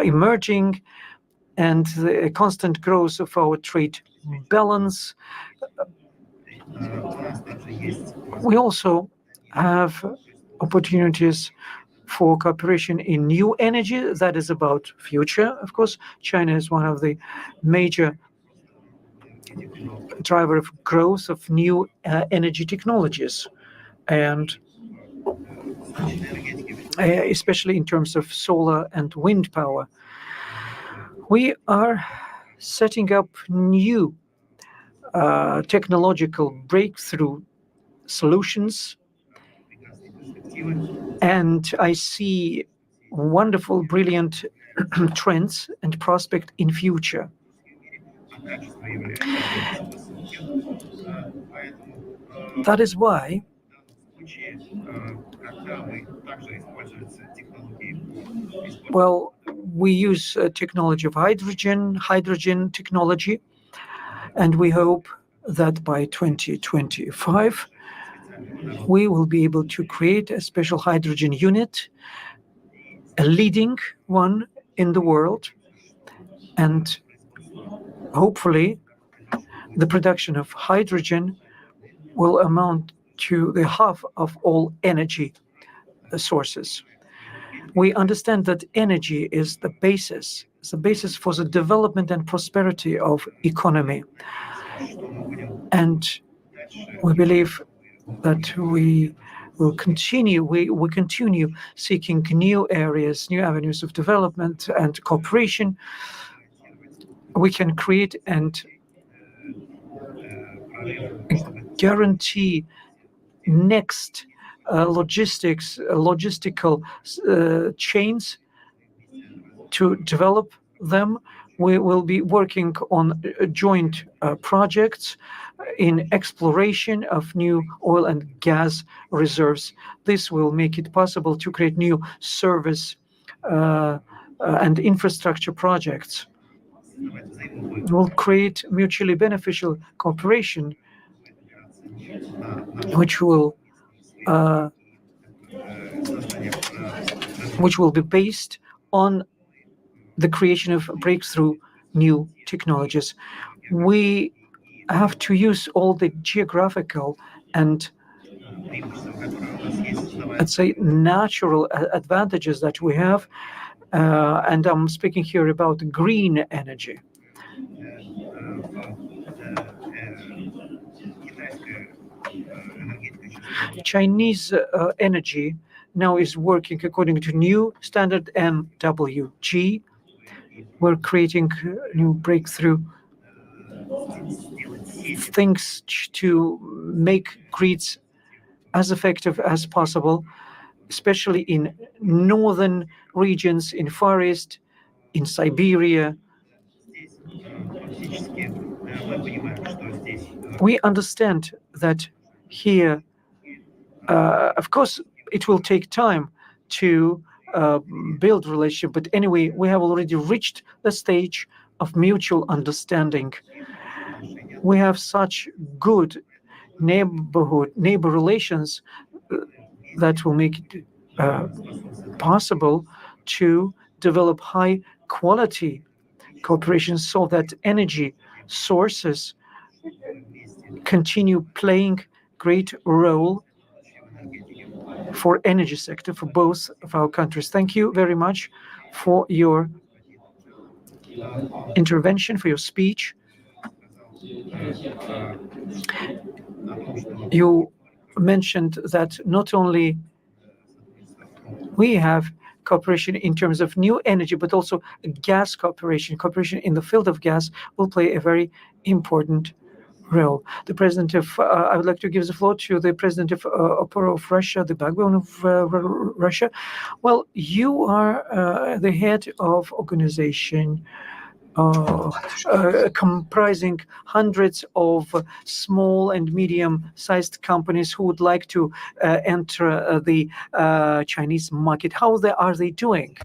emerging, and the constant growth of our trade balance. We also have opportunities for cooperation in new energy. That is about future. Of course, China is one of the major driver of growth of new energy technologies, and especially in terms of solar and wind power. We are setting up new technological breakthrough solutions. And I see wonderful, brilliant trends and prospect in future. That is why we use technology of hydrogen technology, and we hope that by 2025 we will be able to create a special hydrogen unit, a leading one in the world, and hopefully the production of hydrogen will amount to the half of all energy sources. We understand that energy is the basis for the development and prosperity of economy. And we believe that we will continue, we continue seeking new areas, new avenues of development and cooperation. We can create and guarantee next logistical chains to develop them. We will be working on joint projects in exploration of new oil and gas reserves. This will make it possible to create new service and infrastructure projects. It will create mutually beneficial cooperation, which will be based on the creation of breakthrough new technologies. We have to use all the geographical and, let's say, natural advantages that we have, and I'm speaking here about green energy. Chinese energy now is working according to new standard MWG. We're creating new breakthrough things to make grids as effective as possible, especially in northern regions, in Far East, in Siberia. We understand that here, of course, it will take time to build relationship, but anyway, we have already reached the stage of mutual understanding. We have such good neighbor relations that will make it possible to develop high quality cooperation so that energy sources continue playing great role for energy sector for both of our countries. Thank you very much for your intervention, for your speech. You mentioned that not only we have cooperation in terms of new energy, but also gas cooperation. Cooperation in the field of gas will play a very important role. The president of, I would like to give the floor to the president of Opera of Russia, the backbone of Russia. Well, you are the head of organization comprising hundreds of small and medium-sized companies who would like to enter the Chinese market. How are they doing?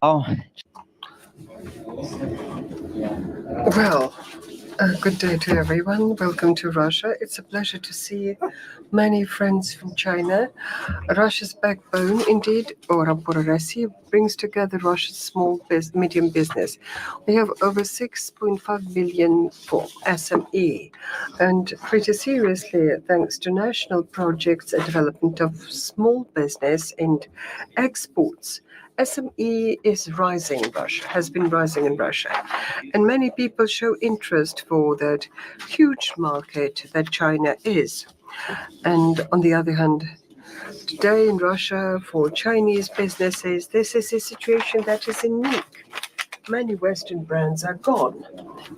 Well, good day to everyone. Welcome to Russia. It's a pleasure to see many friends from China. Russia's backbone, indeed, or Opera Russia, brings together Russia's small medium business. We have over 6.5 million for SME, and pretty seriously, thanks to national projects and development of small business and exports, SME is rising in Russia, has been rising in Russia. And many people show interest for that huge market that China is. And on the other hand, today in Russia, for Chinese businesses, this is a situation that is unique. many Western brands are gone.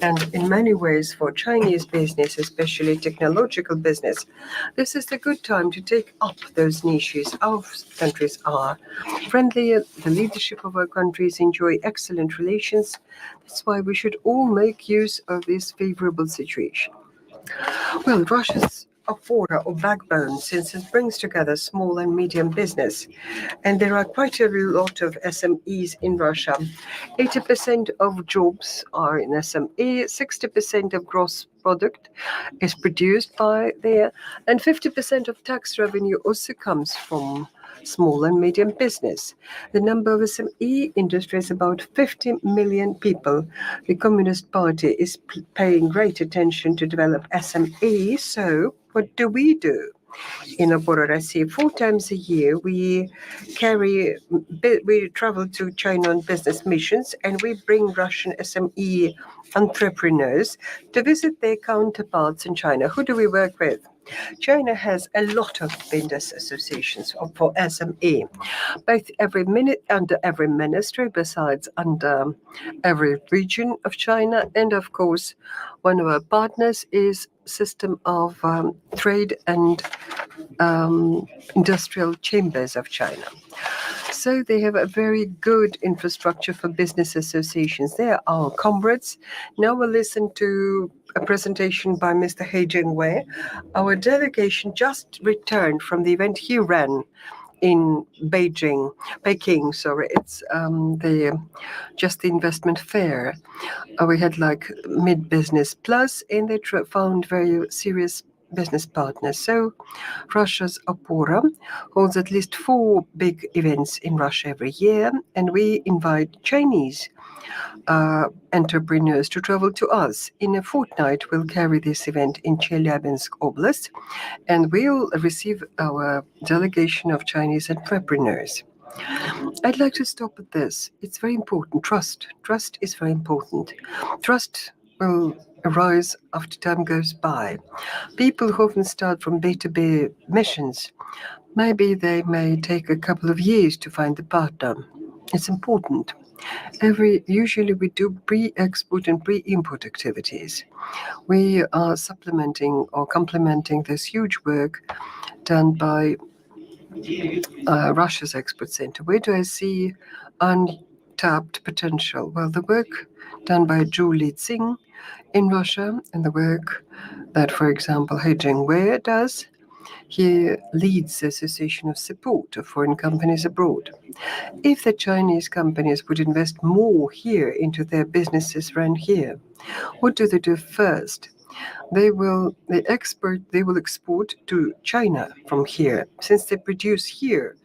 And in many ways, for Chinese business, especially technological business, this is a good time to take up those niches. Our countries are friendly, the leadership of our countries enjoy excellent relations. That's why we should all make use of this favorable situation. Well, Russia's opora or backbone, since it brings together small and medium business. And there are quite a lot of SMEs in Russia. 80% of jobs are in SME, 60% of gross product is produced by there, and 50% of tax revenue also comes from small and medium business. The number of SME industry is about 50 million people. The Communist Party is paying great attention to develop SME. So what do? In Obororasi, 4 times a year, we travel to China on business missions, and we bring Russian SME entrepreneurs to visit their counterparts in China. Who do we work with? China has a lot of business associations for SME, both under every ministry, besides under every region of China. And of course, one of our partners is System of Trade and Industrial Chambers of China. So they have a very good infrastructure for business associations. They are our comrades. Now we'll listen to a presentation by Mr. He Jingwei. Our delegation just returned from the event he ran in Beijing. It's the investment fair. We had like mid-business plus, and they found very serious business partners. So Russia's Opora holds at least 4 big events in Russia every year, and we invite Chinese entrepreneurs to travel to us. In a fortnight, we'll carry this event in Chelyabinsk Oblast, and we'll receive our delegation of Chinese entrepreneurs. I'd like to stop at this. It's very important. Trust. Trust is very important. Trust will arise after time goes by. People who often start from B2B missions, maybe they may take a couple of years to find the partner. It's important. Usually we do pre-export and pre-import activities. We are supplementing or complementing this huge work done by Russia's export center. Where do I see untapped potential? Well, the work done by Zhu Lixing in Russia and the work that, for example, He Jingwei does. He leads the Association of Support of Foreign Companies Abroad. If the Chinese companies would invest more here into their businesses run here, what do they do first? They will export to China from here, since they produce here.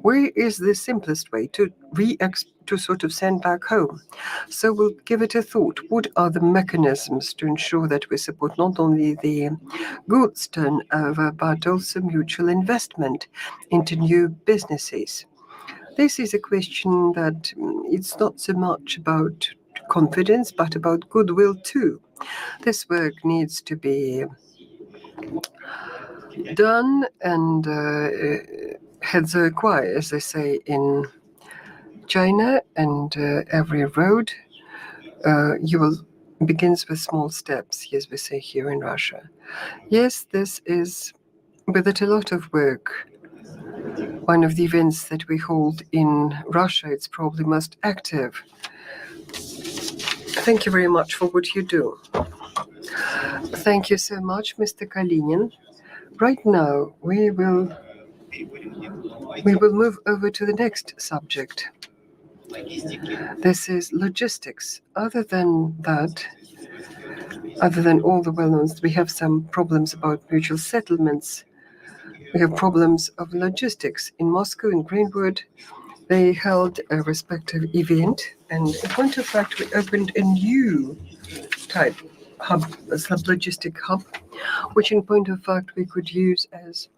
Where is the simplest way to sort of send back home? So we'll give it a thought. What are the mechanisms to ensure that we support not only the goods turnover, but also mutual investment into new businesses? This is a question that it's not so much about confidence, but about goodwill too. This work needs to be done, and heads are acquired, as they say in China, and every road begins with small steps, as we say here in Russia. Yes, this is, with it, a lot of work. One of the events that we hold in Russia, it's probably most active. Thank you very much for what you do. Thank you so much, Mr. Kalinin. Right now, we will move over to the next subject. This is logistics. Other than all the well-known, we have some problems about mutual settlements. We have problems of logistics. In Moscow, in Greenwood, they held a respective event, and in point of fact, we opened a new type hub, a sub-logistic hub, which in point of fact we could use as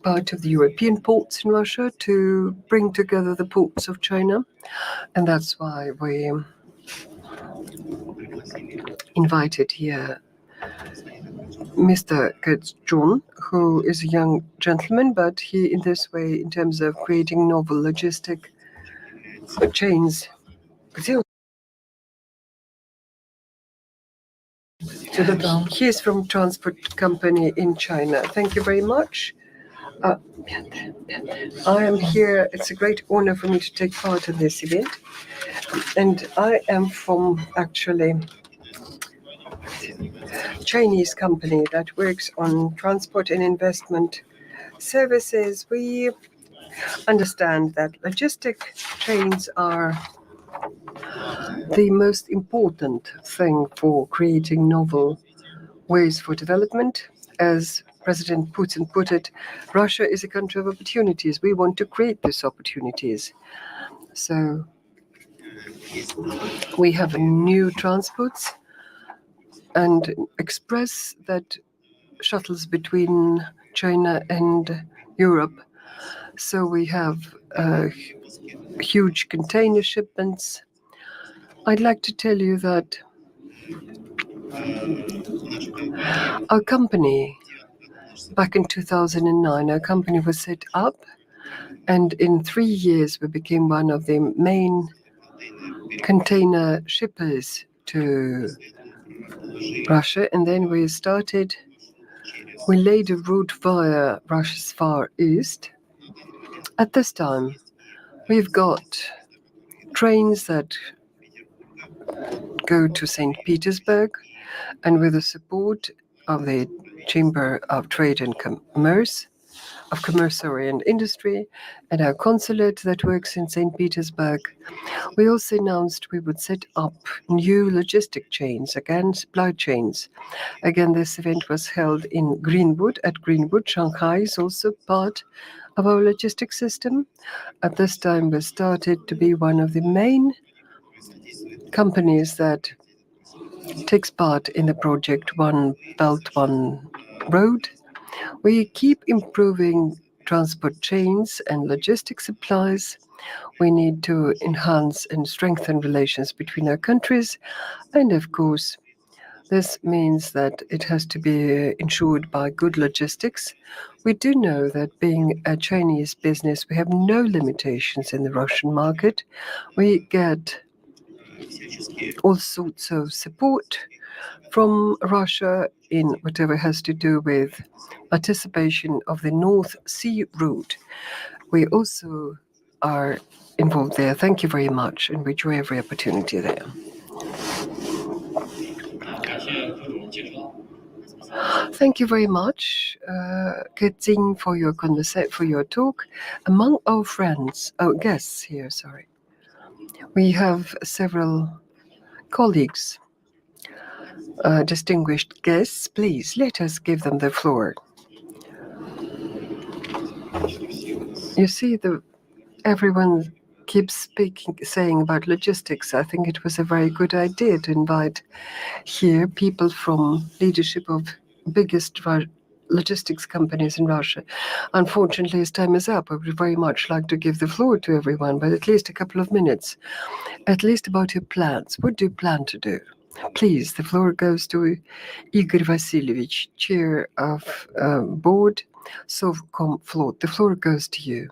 part of the European ports in Russia to bring together the ports of China. And that's why we invited here Mr. John, who is a young gentleman, but he, in this way, in terms of creating novel logistic chains, He is from transport company in China. Thank you very much. I am here. It's a great honor for me to take part in this event. And I am from actually Chinese company that works on transport and investment services. We understand that logistic chains are the most important thing for creating novel ways for development. As President Putin put it, Russia is a country of opportunities. We want to create these opportunities. So we have new transports and express that shuttles between China and Europe. So we have huge container shipments. I'd like to tell you that our company, back in 2009, our company was set up, and in 3 years we became one of the main container shippers to Russia. And then we laid a route via Russia's Far East. At this time, we've got trains that go to St. Petersburg, and with the support of the Chamber of Trade and Commerce, and Industry, and our consulate that works in St. Petersburg, we also announced we would set up new logistic chains, again, supply chains. Again, this event was held in Greenwood. At Greenwood, Shanghai is also part of our logistics system. At this time, we started to be one of the main companies that takes part in the project One Belt, One Road. We keep improving transport chains and logistic supplies. We need to enhance and strengthen relations between our countries. And of course, this means that it has to be ensured by good logistics. We do know that being a Chinese business, we have no limitations in the Russian market. We get all sorts of support from Russia in whatever has to do with participation of the North Sea route. We also are involved there. Thank you very much, and we enjoy every opportunity there. Thank you very much, Ketzing, for your talk. Among our guests here, we have several colleagues, distinguished guests. Please let us give them the floor. You see, everyone keeps saying about logistics. I think it was a very good idea to invite here people from leadership of biggest logistics companies in Russia. Unfortunately, as time is up, I would very much like to give the floor to everyone, but at least a couple of minutes, at least about your plans. What do you plan to do? Please, the floor goes to Igor Vasilievich, Chair of Board, Sovcom Float. The floor goes to you.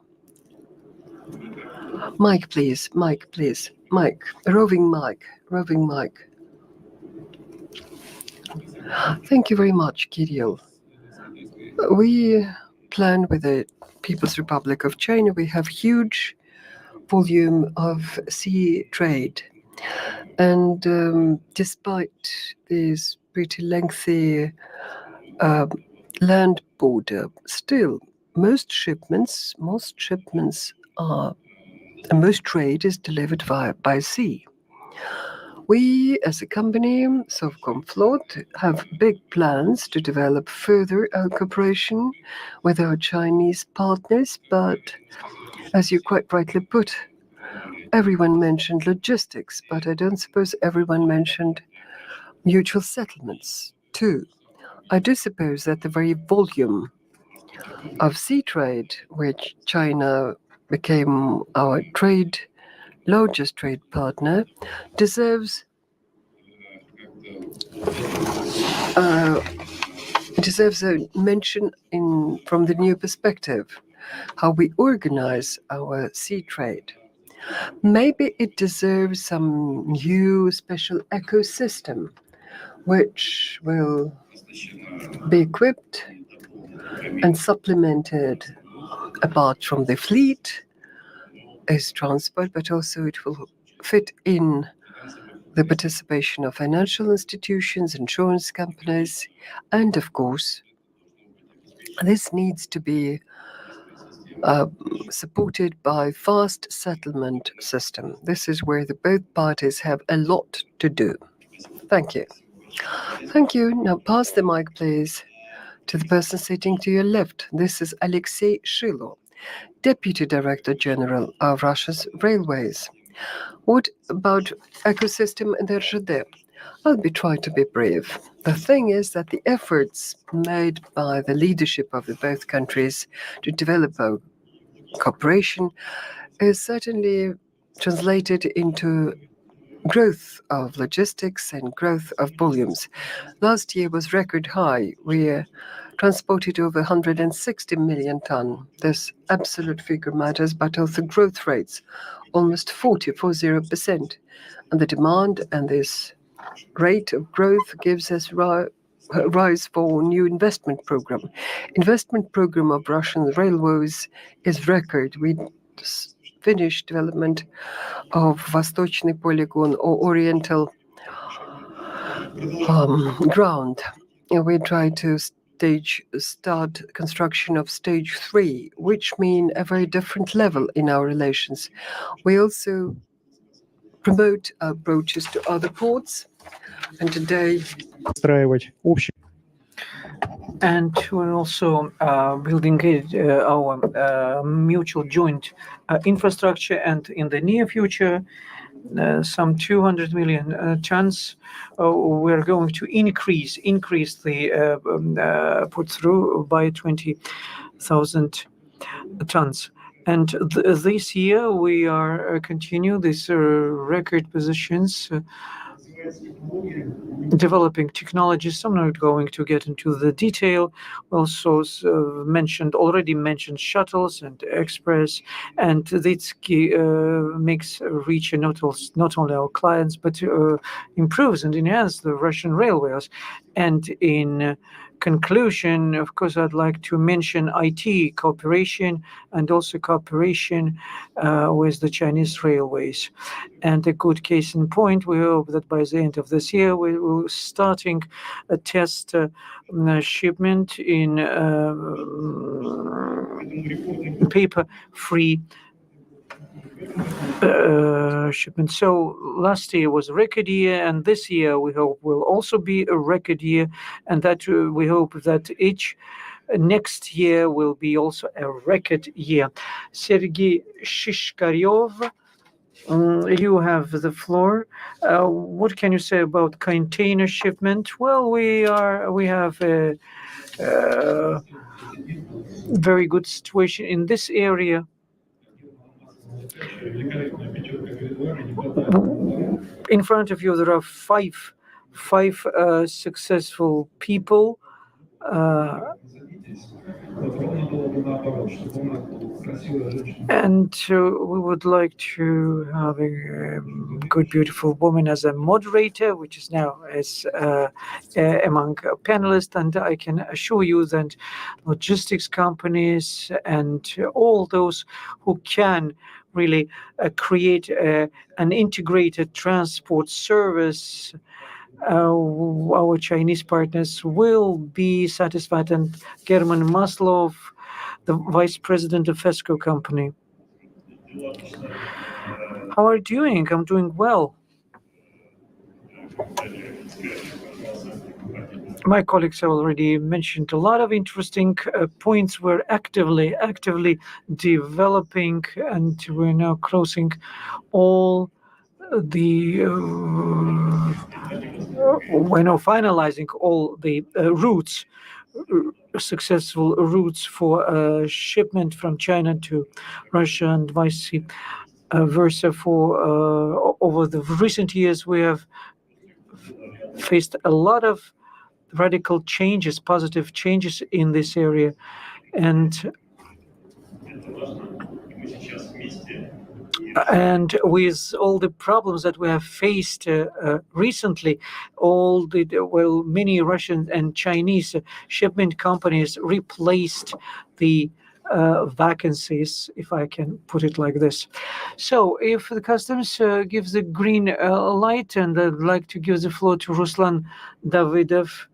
Mic, please. Mic, please. Mic. Roving mic. Thank you very much, Kirill. We plan with the People's Republic of China. We have huge volume of sea trade. And despite this pretty lengthy land border, still most trade is delivered by sea. We, as a company, Sovcom Float, have big plans to develop further our cooperation with our Chinese partners, but as you quite rightly put, everyone mentioned logistics, but I don't suppose everyone mentioned mutual settlements too. I do suppose that the very volume of sea trade, which China became our largest trade partner, deserves a mention from the new perspective, how we organize our sea trade. Maybe it deserves some new special ecosystem which will be equipped and supplemented apart from the fleet is transport, but also it will fit in the participation of financial institutions, insurance companies, and of course, this needs to be supported by fast settlement system. This is where both parties have a lot to do. Thank you. Thank you. Now pass the mic, please, to the person sitting to your left. This is Alexei Shilo, Deputy Director General of Russia's Railways. What about ecosystem and RZD? I'll be trying to be brief. The thing is that the efforts made by the leadership of the both countries to develop a cooperation is certainly translated into growth of logistics and growth of volumes. Last year was record high. We transported over 160 million ton. This absolute figure matters, but also growth rates, almost 40%. And the demand and this rate of growth gives us rise for new investment program. Investment program of Russian railways is record. We finished development of Vostochny Polygon or Oriental ground. We try to start construction of stage 3, which mean a very different level in our relations. We also promote approaches to other ports, and today and we're also building our mutual joint infrastructure, and in the near future, some 200 million tons. We're going to increase the put through by 20,000 tons. And this year we are continue these record positions, developing technologies. I'm not going to get into the detail. Also already mentioned shuttles and express, and this makes reach not only our clients, but improves and enhances the Russian railways. And in conclusion, of course, I'd like to mention IT cooperation and also cooperation with the Chinese railways. And a good case in point, we hope that by the end of this year, we will starting a test shipment in paper-free shipment. So last year was a record year, and this year we hope will also be a record year, and that we hope that each next year will be also a record year. Sergei Shishkaryov, you have the floor. What can you say about container shipment? Well, we have a very good situation in this area. In front of you, there are five successful people. And we would like to have a good, beautiful woman as a moderator, which is now as among panelists. And I can assure you that logistics companies and all those who can really create an integrated transport service, our Chinese partners will be satisfied. And German Maslov, the vice president of FESCO company. How are you doing? I'm doing well. My colleagues have already mentioned a lot of interesting points. We're actively developing, and we're now closing all the we're now finalizing all the routes, successful routes for shipment from China to Russia and vice versa. For over the recent years, we have faced a lot of radical changes, positive changes in this area, and And with all the problems that we have faced recently, many Russian and Chinese shipment companies replaced the vacancies, if I can put it like this. So if the customs gives the green light, and I'd like to give the floor to Ruslan Davidov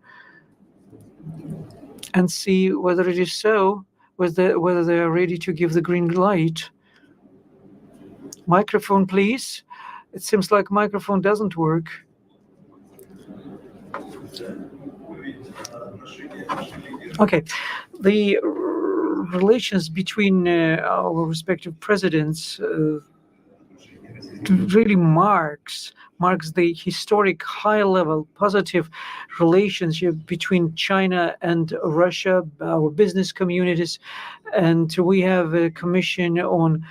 and see whether it is so, whether they are ready to give the green light. Microphone, please. It seems like microphone doesn't work. Okay. The relations between our respective presidents really marks the historic high-level positive relationship between China and Russia, our business communities, and we have a commission on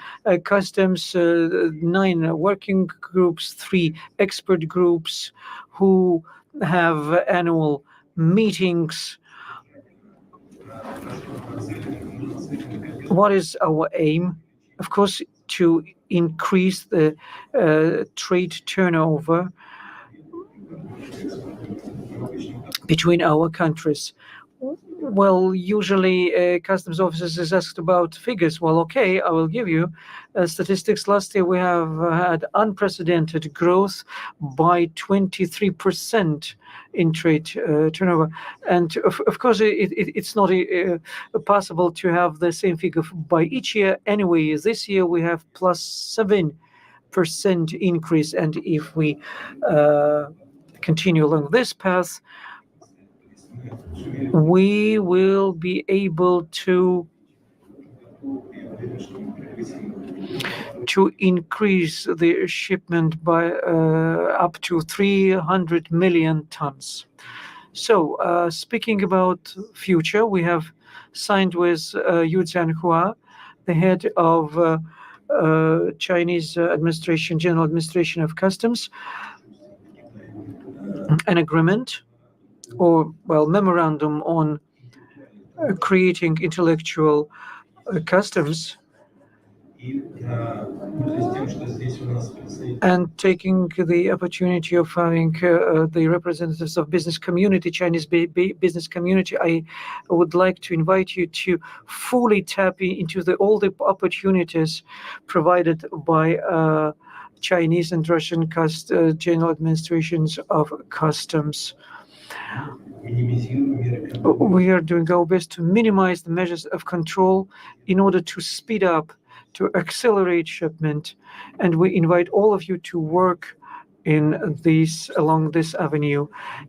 customs, 9 working groups, 3 expert groups who have annual meetings. What is our aim? Of course, to increase the trade turnover between our countries. Well, usually customs officers is asked about figures. Well, okay, I will give you statistics. Last year we have had unprecedented growth by 23% in trade turnover, and of course it's not possible to have the same figure by each year. Anyway, this year we have +7% increase, and if we continue along this path, we will be able to increase the shipment by up to 300 million tons. So speaking about future, we have signed with Yu Jianhua, the head of Chinese General Administration of Customs, an agreement, or memorandum on creating intellectual customs and taking the opportunity of having the representatives of business community, Chinese business community. I would like to invite you to fully tap into all the opportunities provided by Chinese and Russian general administrations of customs. We are doing our best to minimize the measures of control in order to speed up, to accelerate shipment, and we invite all of you to work along this avenue.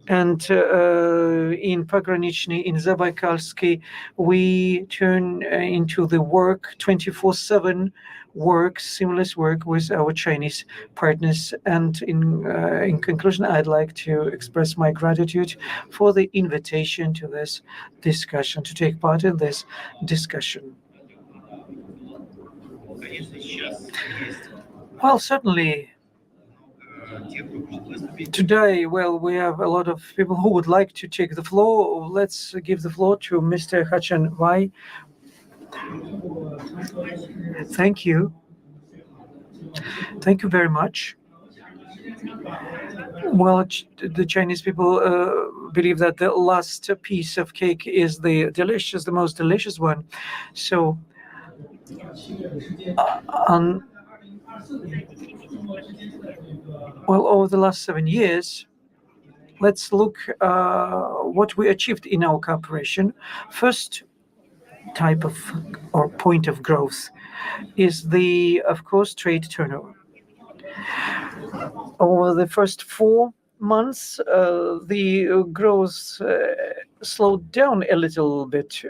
And in Pogranichny, in Zabaikalsky, we turn into the work 24/7 work, seamless work with our Chinese partners. And in conclusion, I'd like to express my gratitude for the invitation to this discussion, to take part in this discussion. Well, certainly, today, we have a lot of people who would like to take the floor. Let's give the floor to Mr. Hachan Wai. Thank you. Thank you very much. Well, the Chinese people believe that the last piece of cake is the most delicious one. So, over the last 7 years, let's look what we achieved in our cooperation. First type of or point of growth is of course, trade turnover. Over the first 4 months, the growth slowed down a little bit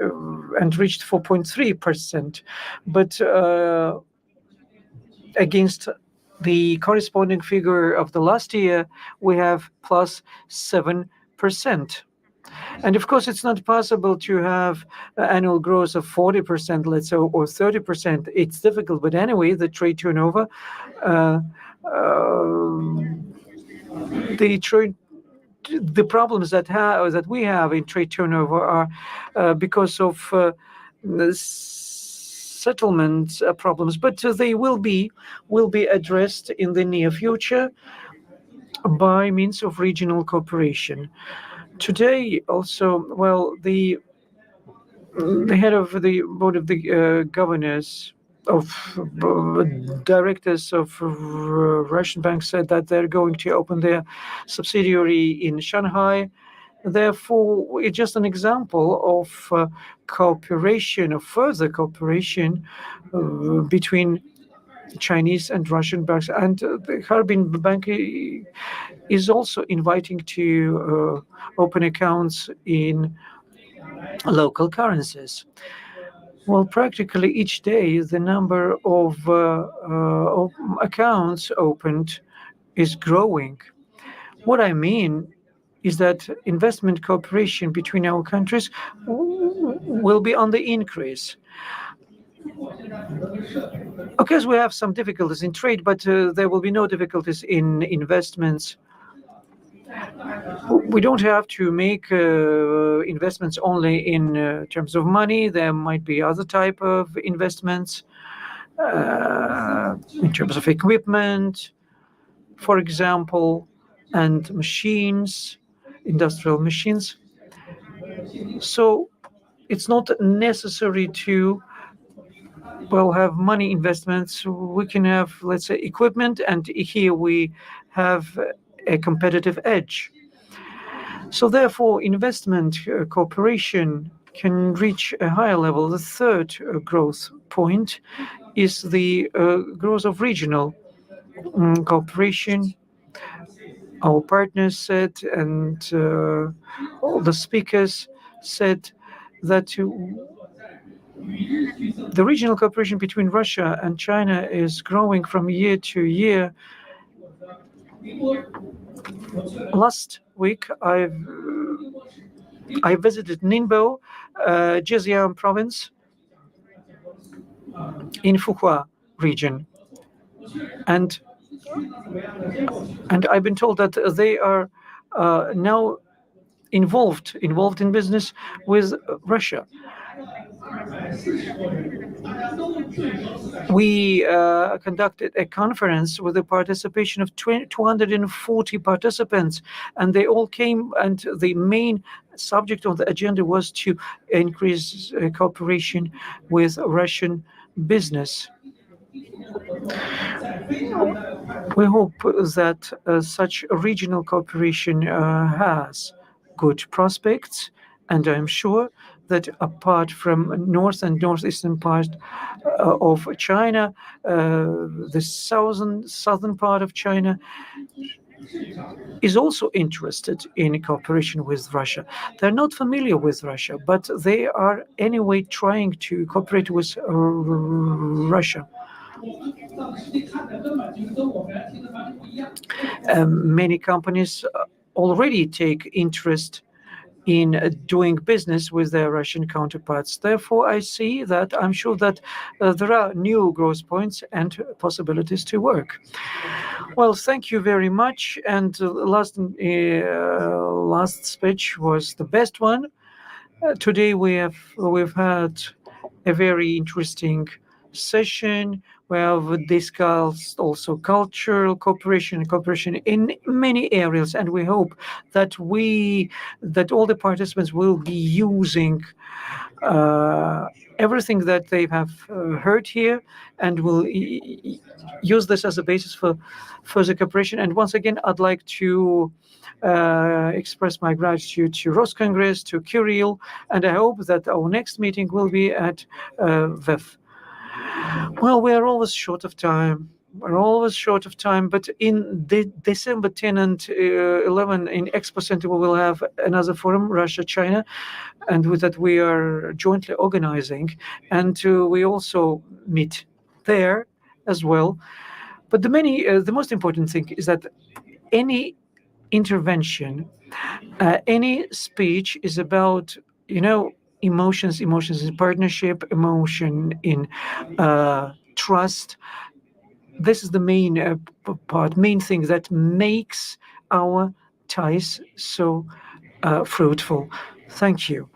and reached 4.3%, but against the corresponding figure of the last year, we have +7%. And of course, it's not possible to have annual growth of 40%, let's say, or 30%. It's difficult, but anyway, the trade turnover, the problems that we have in trade turnover are because of settlement problems, but they will be addressed in the near future by means of regional cooperation. Today, also, well, the head of the board of the governors of directors of Russian banks said that they're going to open their subsidiary in Shanghai. Therefore, it's just an example of cooperation, of further cooperation between Chinese and Russian banks. And the Harbin Bank is also inviting to open accounts in local currencies. Well, practically each day, the number of accounts opened is growing. What I mean is that investment cooperation between our countries will be on the increase. Of course, we have some difficulties in trade, but there will be no difficulties in investments. We don't have to make investments only in terms of money. There might be other type of investments in terms of equipment, for example, and machines, industrial machines. So it's not necessary to, well, have money investments. We can have, let's say, equipment, and here we have a competitive edge. So therefore, investment cooperation can reach a higher level. The third growth point is the growth of regional cooperation. Our partners said, and all the speakers said, that the regional cooperation between Russia and China is growing from year to year. Last week, I visited Ningbo, Zhejiang province, in Fuhua region, and I've been told that they are now involved in business with Russia. We conducted a conference with the participation of 240 participants, and they all came, and the main subject of the agenda was to increase cooperation with Russian business. We hope that such regional cooperation has good prospects, and I'm sure that apart from north and northeastern part of China, the southern part of China is also interested in cooperation with Russia. They're not familiar with Russia, but they are anyway trying to cooperate with Russia. Many companies already take interest in doing business with their Russian counterparts. Therefore, I'm sure that there are new growth points and possibilities to work. Well, thank you very much. And last speech was the best one. Today we've had a very interesting session. We have discussed also cultural cooperation in many areas, and we hope that all the participants will be using everything that they have heard here, and will use this as a basis for further cooperation. And once again, I'd like to express my gratitude to Roscongress, to Kirill, and I hope that our next meeting will be at VEF. Well, we are always short of time. But in December 10 and 11 in Expo Center, we will have another forum, Russia-China, and with that we are jointly organizing, and we also meet there as well. But the most important thing is that any intervention, any speech is about, emotions in partnership, emotion in trust. This is the main main thing that makes our ties so fruitful. Thank you.